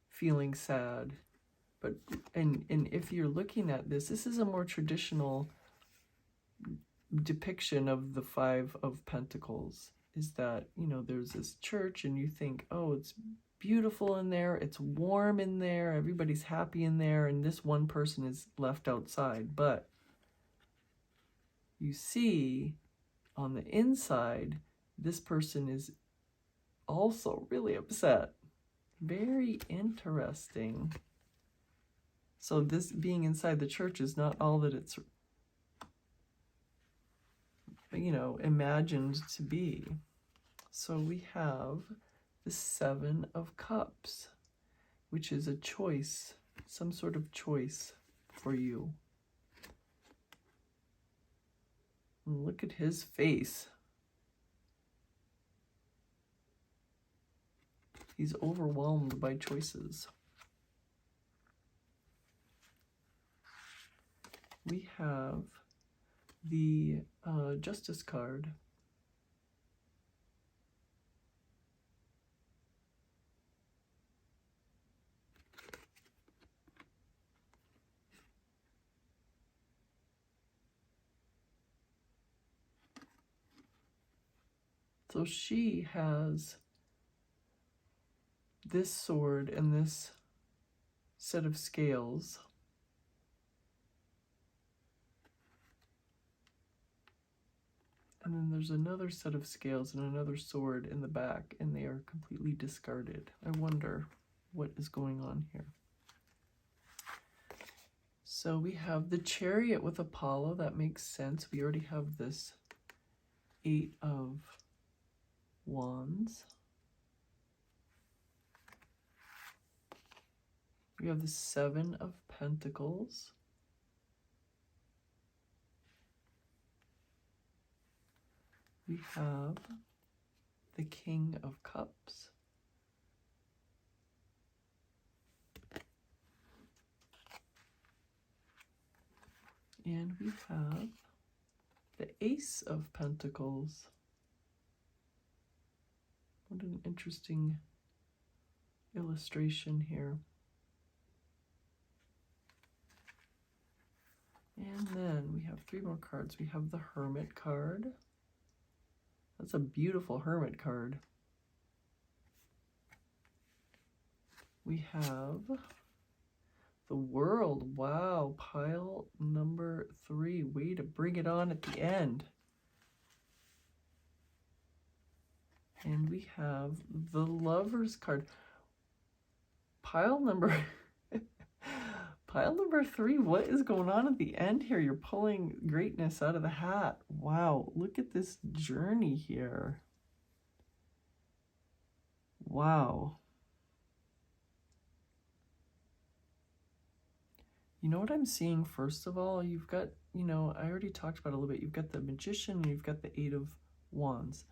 feeling sad. But and if you're looking at this is a more traditional depiction of the 5 of Pentacles. Is that, you know, there's this church and you think, oh, it's beautiful in there, it's warm in there, everybody's happy in there, and this one person is left outside. But you see on the inside, this person is also really upset. Very interesting. So this being inside the church is not all that it's, you know, imagined to be. So we have the 7 of Cups, which is a choice, some sort of choice for you. And look at his face. He's overwhelmed by choices. We have the Justice card. So she has this sword and this set of scales. And then there's another set of scales and another sword in the back, and they are completely discarded. I wonder what is going on here. So we have the Chariot with Apollo. That makes sense. We already have this 8 of Wands. We have the 7 of Pentacles. We have the King of Cups. And we have the Ace of Pentacles. What an interesting illustration here. And then we have 3 more cards. We have the Hermit card. That's a beautiful Hermit card. We have the World. Wow, pile number 3. Way to bring it on at the end. And we have the Lovers card. Pile number Pile number 3, what is going on at the end here? You're pulling greatness out of the hat. Wow, look at this journey here. Wow. You know what I'm seeing, first of all? You've got, I already talked about it a little bit. You've got the Magician and you've got the 8 of Wands.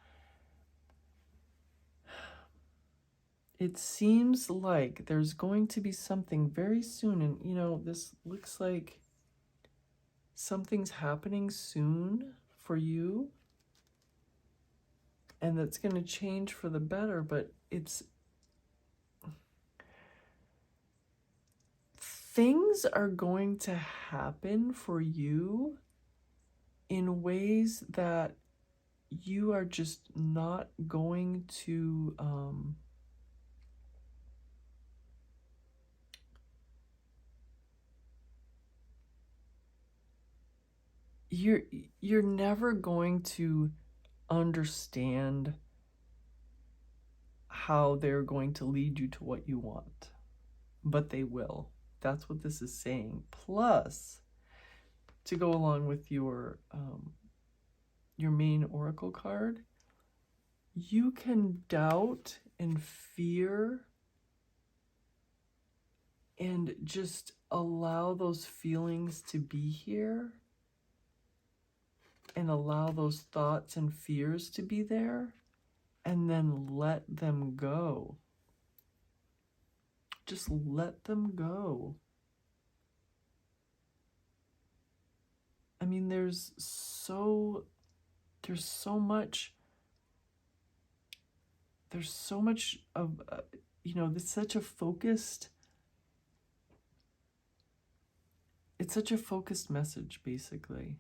It seems like there's going to be something very soon, and this looks like something's happening soon for you, and that's going to change for the better, but things are going to happen for you in ways that you are just not going to you're never going to understand how they're going to lead you to what you want, but they will. That's what this is saying. Plus, to go along with your main oracle card, you can doubt and fear and just allow those feelings to be here and allow those thoughts and fears to be there, and then let them go. Just let them go. I mean, there's so much of, it's such a focused message, basically.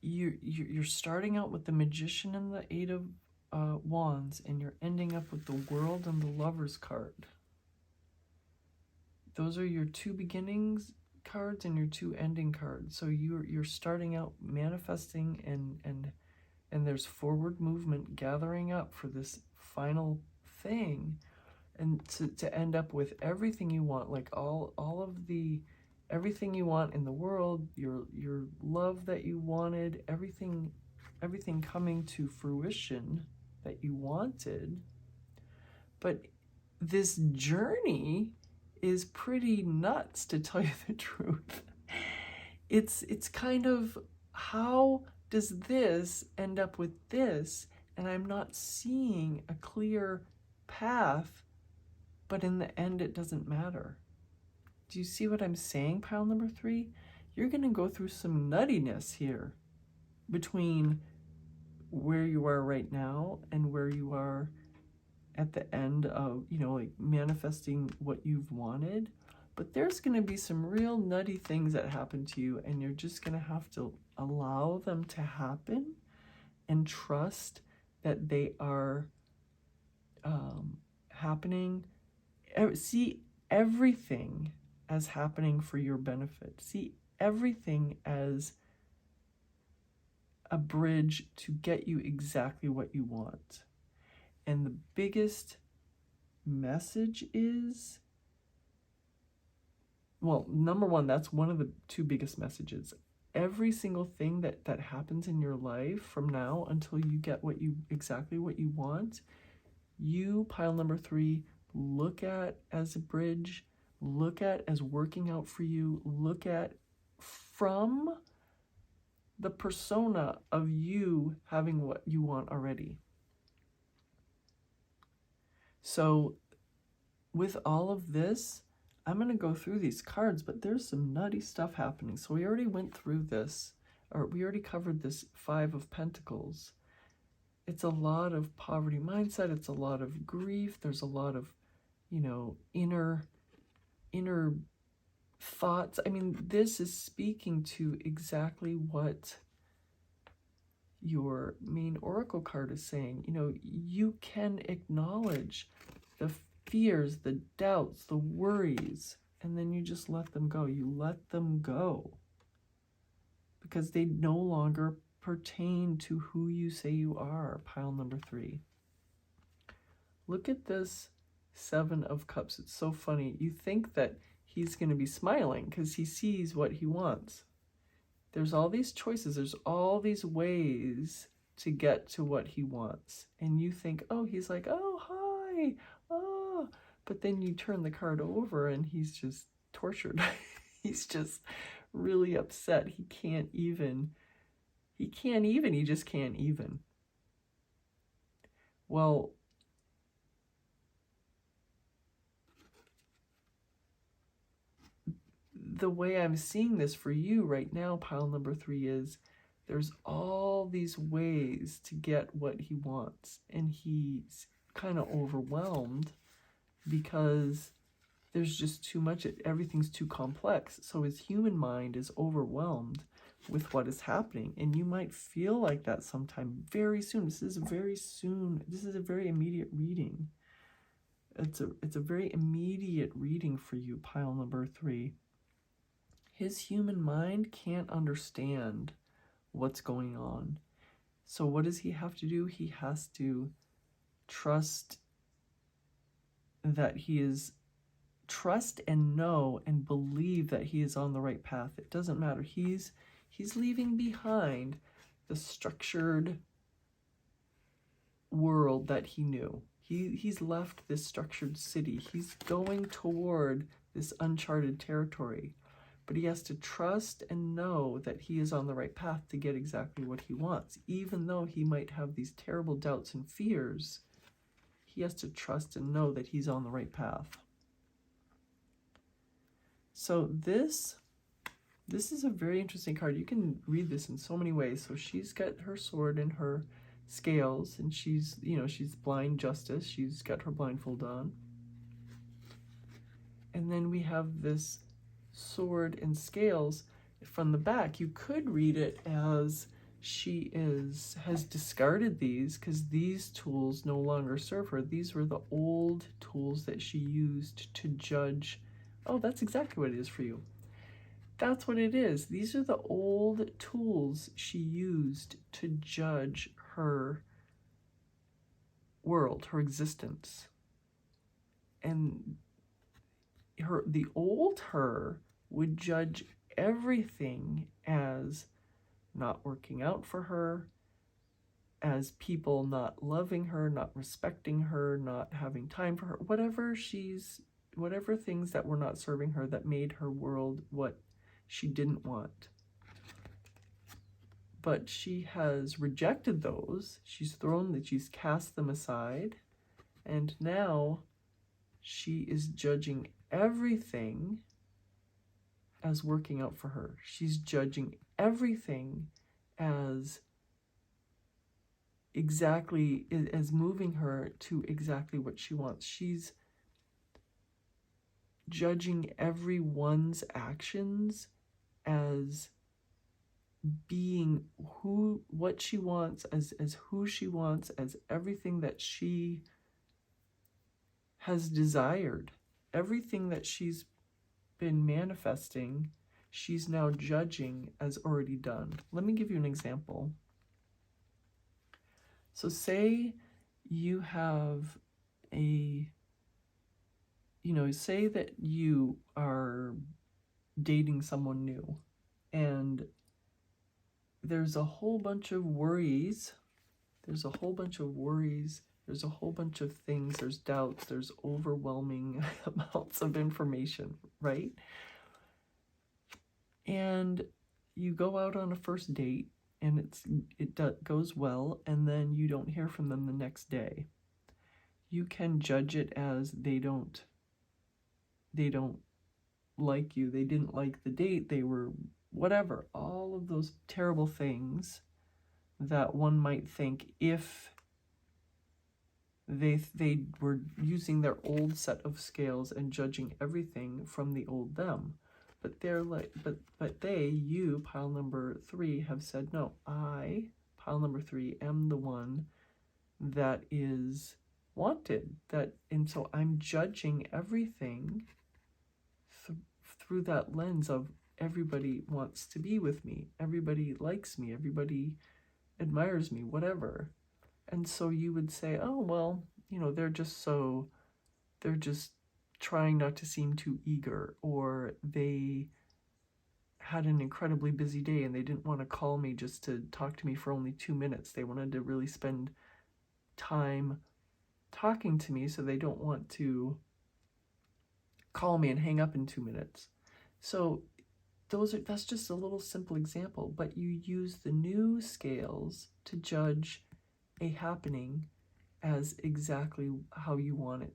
You're starting out with the Magician and the 8 of Wands, and you're ending up with the World and the Lovers card. Those are your 2 beginnings cards and your 2 ending cards. So you're starting out manifesting, and there's forward movement gathering up for this final thing, and to end up with everything you want, like all of the everything you want in the world, your love that you wanted, everything coming to fruition that you wanted. But this journey is pretty nuts, to tell you the truth. It's kind of, how does this end up with this? And I'm not seeing a clear path, but in the end it doesn't matter. Do you see what I'm saying, pile number 3? You're going to go through some nuttiness here between where you are right now and where you are at the end of, like manifesting what you've wanted. But there's going to be some real nutty things that happen to you, and you're just going to have to allow them to happen and trust that they are happening. See everything as happening for your benefit. See everything as a bridge to get you exactly what you want. And the biggest message is well, number one, that's one of the two biggest messages. Every single thing that happens in your life from now until you get exactly what you want, you, pile number 3, look at as a bridge, look at as working out for you, look at from the persona of you having what you want already. So with all of this, I'm going to go through these cards, but there's some nutty stuff happening. So we already went through this, or we already covered this 5 of Pentacles. It's a lot of poverty mindset. It's a lot of grief. There's a lot of, inner thoughts. I mean, this is speaking to exactly what your main oracle card is saying. You can acknowledge the fears, the doubts, the worries, and then you just let them go. You let them go because they no longer pertain to who you say you are, pile number 3. Look at this 7 of Cups. It's so funny. You think that he's going to be smiling because he sees what he wants. There's all these choices. There's all these ways to get to what he wants. And you think, oh, he's like, oh, hi, oh. But then you turn the card over and he's just tortured. He's just really upset. He just can't even. Well, the way I'm seeing this for you right now, pile number 3, is there's all these ways to get what he wants, and he's kind of overwhelmed because there's just too much. Everything's too complex. So his human mind is overwhelmed with what is happening, and you might feel like that sometime very soon. This is a very immediate reading. It's a very immediate reading for you, pile number 3. His human mind can't understand what's going on. So what does he have to do? He has to trust and know and believe that he is on the right path. It doesn't matter. He's leaving behind the structured world that he knew. He's left this structured city. He's going toward this uncharted territory. But he has to trust and know that he is on the right path to get exactly what he wants. Even though he might have these terrible doubts and fears, he has to trust and know that he's on the right path. So this is a very interesting card. You can read this in so many ways. So she's got her sword and her scales, and she's blind justice. She's got her blindfold on. And then we have this sword and scales from the back. You could read it as she has discarded these because these tools no longer serve her. These were the old tools that she used to judge. Oh, that's exactly what it is for you. That's what it is. These are the old tools she used to judge her world, her existence. And the old her would judge everything as not working out for her, as people not loving her, not respecting her, not having time for her, whatever things that were not serving her, that made her world what she didn't want. But she has rejected those. She's cast them aside, and now she is judging everything as working out for her. She's judging everything as moving her to exactly what she wants. She's judging everyone's actions as being what she wants, as who she wants, as everything that she has desired. Everything that she's been manifesting, she's now judging as already done. Let me give you an example. So say you have say that you are dating someone new. And there's a whole bunch of worries. There's a whole bunch of worries. There's a whole bunch of things. There's doubts. There's overwhelming amounts of information, right? And you go out on a first date and it goes well, and then you don't hear from them the next day. You can judge it as they don't like you, they didn't like the date, they were whatever, all of those terrible things that one might think if they were using their old set of scales and judging everything from the old them. But they're like, but you, pile number 3, have said, no, I, pile number 3, am the one that is wanted. And so I'm judging everything through that lens of everybody wants to be with me, everybody likes me, everybody admires me, whatever. And so you would say, oh, well, they're just trying not to seem too eager, or they had an incredibly busy day and they didn't want to call me just to talk to me for only 2 minutes. They wanted to really spend time talking to me, so they don't want to call me and hang up in 2 minutes. So that's just a little simple example, but you use the new scales to judge a happening as exactly how you want it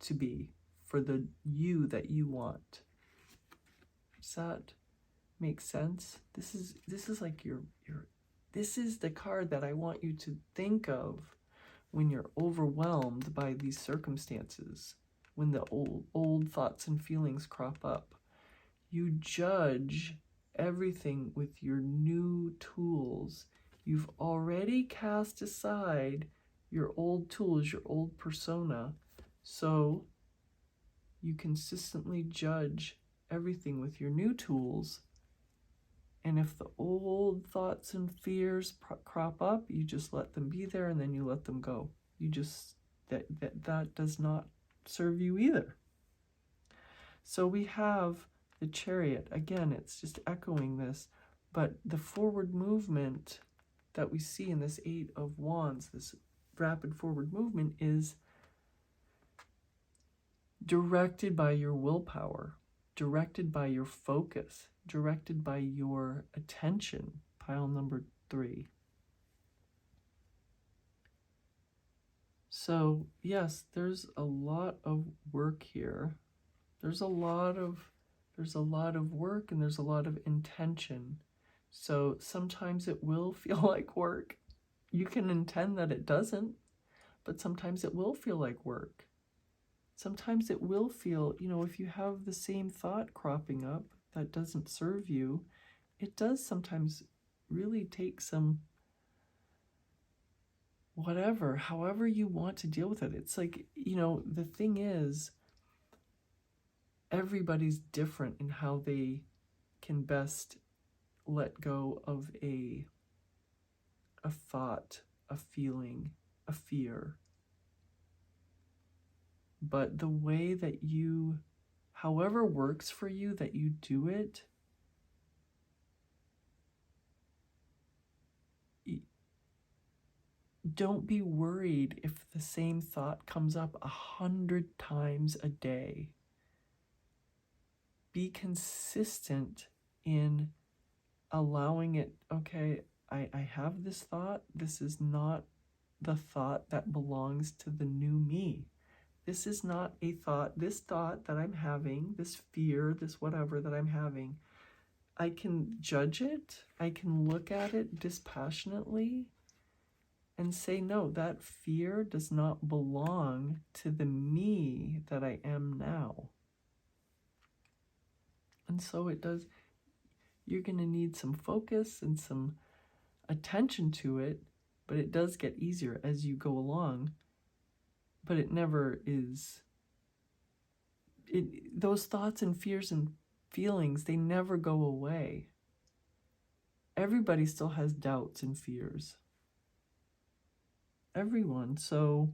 to be for the you that you want. Does that make sense? This is like this is the card that I want you to think of when you're overwhelmed by these circumstances, when the old thoughts and feelings crop up. You judge everything with your new tools. You've already cast aside your old tools, your old persona, so you consistently judge everything with your new tools. And if the old thoughts and fears crop up, you just let them be there, and then you let them go. You just, that does not serve you either. So we have the Chariot. Again, it's just echoing this, but the forward movement that we see in this 8 of Wands, this rapid forward movement, is directed by your willpower, directed by your focus, directed by your attention, pile number 3. So yes, there's a lot of work here. There's a lot of work, and there's a lot of intention. So sometimes it will feel like work. You can intend that it doesn't, but sometimes it will feel like work. Sometimes it will feel, if you have the same thought cropping up that doesn't serve you, it does sometimes really take some however you want to deal with it. It's like, the thing is, everybody's different in how they can best let go of a thought, a feeling, a fear. But the way that however works for you, that you do it, don't be worried if the same thought comes up 100 times a day. Be consistent in allowing it. Okay, I have this thought. This is not the thought that belongs to the new me. This is not a thought. This thought that I'm having, this fear, this whatever that I'm having, I can judge it. I can look at it dispassionately and say, no, that fear does not belong to the me that I am now. And so it does. You're going to need some focus and some attention to it, but it does get easier as you go along. But it never is. Those thoughts and fears and feelings, they never go away. Everybody still has doubts and fears. Everyone. So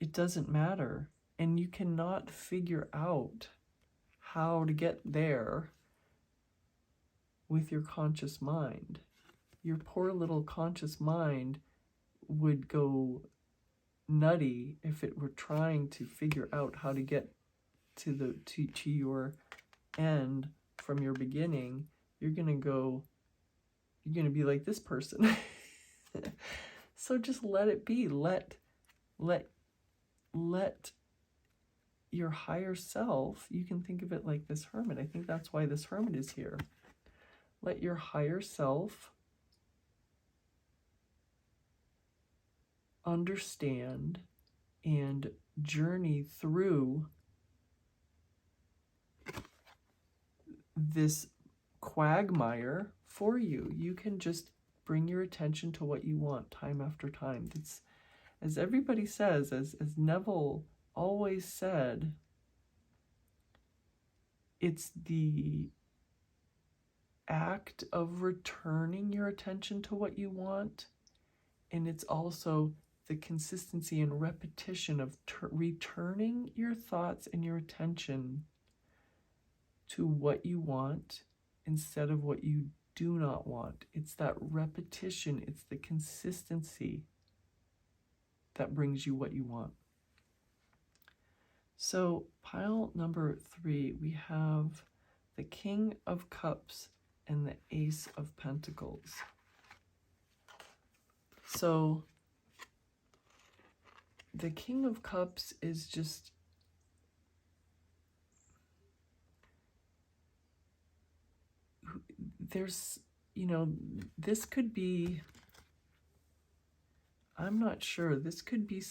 it doesn't matter. And you cannot figure out how to get there with your conscious mind. Your poor little conscious mind would go nutty if it were trying to figure out how to get to your end from your beginning. You're gonna be like this person. So just let it be. Let your higher self, you can think of it like this hermit. I think that's why this hermit is here. Let your higher self understand and journey through this quagmire for you. You can just bring your attention to what you want time after time. It's, as everybody says, as Neville always said, it's the act of returning your attention to what you want, and it's also the consistency and repetition of returning your thoughts and your attention to what you want instead of what you do not want. It's that repetition, it's the consistency that brings you what you want. So pile number 3, we have the King of Cups and the Ace of Pentacles. So the King of Cups is just, there's, this could be, I'm not sure, this could be,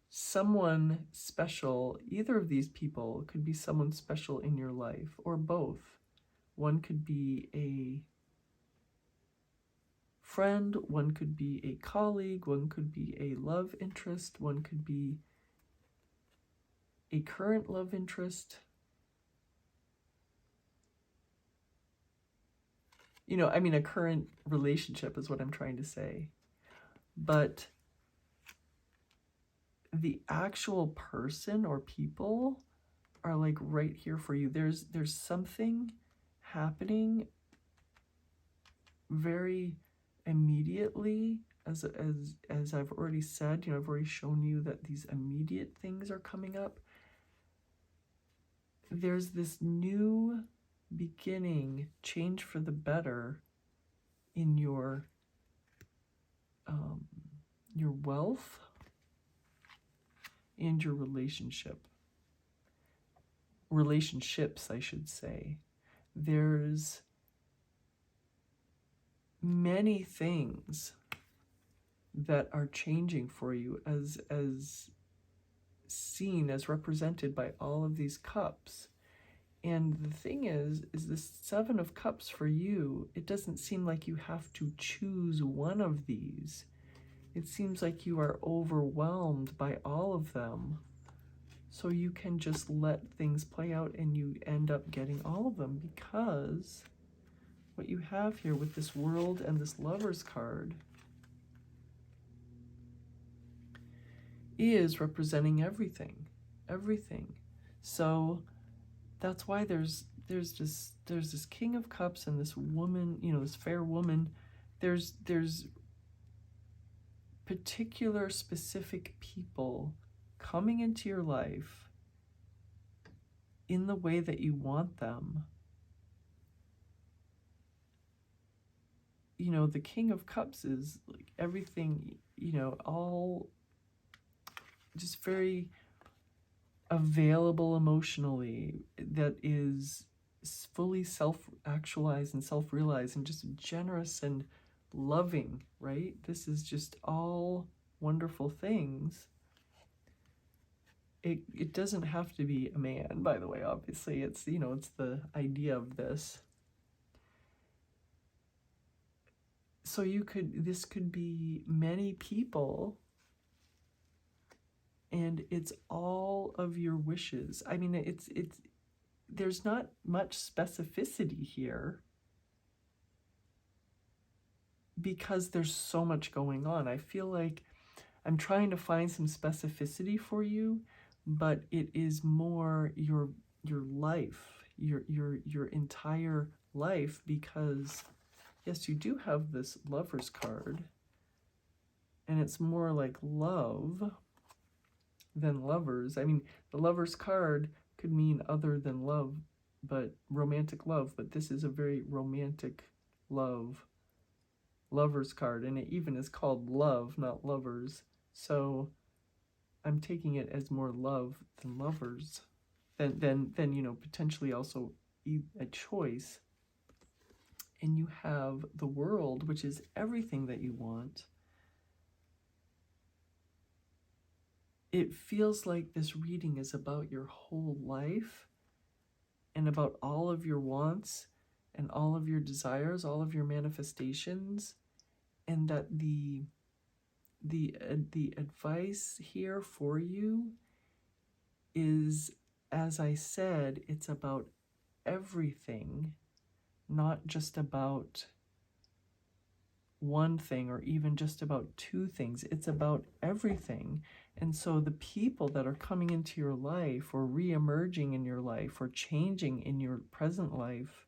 someone special. Either of these people could be someone special in your life, or both. One could be a friend, one could be a colleague, one could be a love interest, one could be a current love interest. A current relationship is what I'm trying to say. But the actual person or people are like right here for you. There's something happening very immediately, as I've already said. I've already shown you that these immediate things are coming up. There's this new beginning, change for the better in your wealth and your relationships, I should say. There's many things that are changing for you, as seen, as represented by all of these cups. And the thing is this 7 of Cups for you, it doesn't seem like you have to choose one of these. It seems like you are overwhelmed by all of them. So you can just let things play out and you end up getting all of them, because what you have here with this World and this Lovers card is representing everything. So that's why there's this King of Cups and this woman, this fair woman. There's particular specific people coming into your life in the way that you want them. The King of Cups is like everything, all just very available emotionally, that is fully self-actualized and self-realized and just generous and loving, right? This is just all wonderful things. It doesn't have to be a man, by the way. Obviously, it's it's the idea of this. So this could be many people, and it's all of your wishes. It's there's not much specificity here because there's so much going on. I feel like I'm trying to find some specificity for you, but it is more your life, your entire life, because yes, you do have this Lover's card, and it's more like love than lovers. I mean, the Lover's card could mean other than love, but romantic love, but this is a very romantic Lover's card, and it even is called love, not lovers. So I'm taking it as more love than lovers, than potentially also a choice. And you have the World, which is everything that you want. It feels like this reading is about your whole life and about all of your wants and all of your desires, all of your manifestations, and that the advice here for you is, as I said, it's about everything, not just about one thing or even just about two things. It's about everything. And so the people that are coming into your life or re-emerging in your life or changing in your present life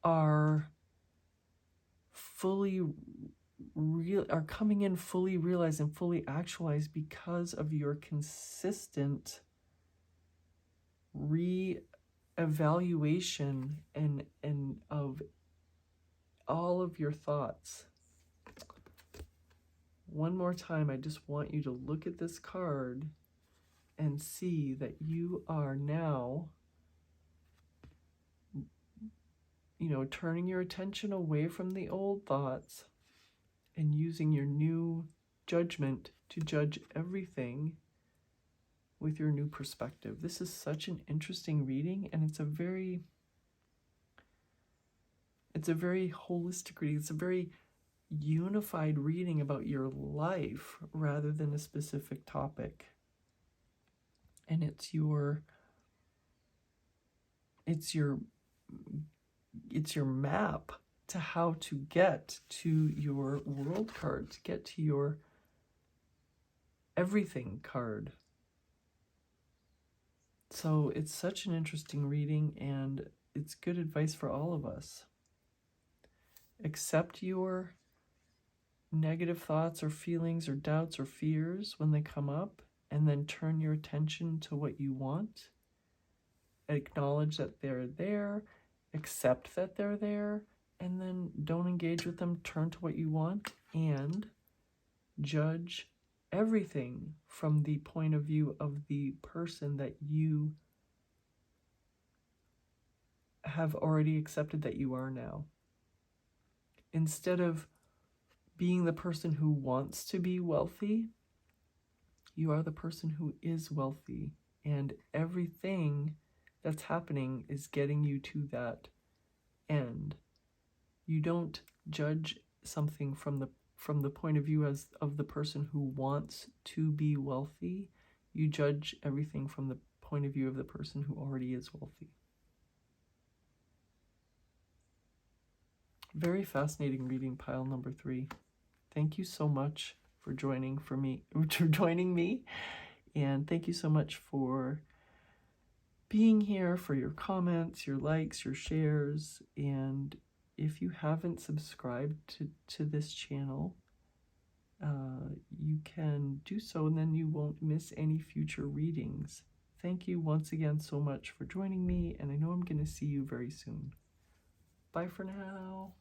are coming in fully realized and fully actualized because of your consistent re-evaluation and of all of your thoughts. One more time, I just want you to look at this card and see that you are now, turning your attention away from the old thoughts and using your new judgment to judge everything with your new perspective. This is such an interesting reading, and it's a very holistic reading. It's a very unified reading about your life rather than a specific topic. And it's your map to how to get to your World card, to get to your everything card. So it's such an interesting reading, and it's good advice for all of us. Accept your negative thoughts or feelings or doubts or fears when they come up, and then turn your attention to what you want. Acknowledge that they're there, accept that they're there, and then don't engage with them. Turn to what you want and judge everything from the point of view of the person that you have already accepted that you are now. Instead of being the person who wants to be wealthy, you are the person who is wealthy, and everything that's happening is getting you to that end. You don't judge something from the point of view of the person who wants to be wealthy. You judge everything from the point of view of the person who already is wealthy. Very fascinating reading, pile number 3. Thank you so much for joining me, and thank you so much for being here, for your comments, your likes, your shares. And if you haven't subscribed to this channel, you can do so, and then you won't miss any future readings. Thank you once again so much for joining me, and I know I'm going to see you very soon. Bye for now.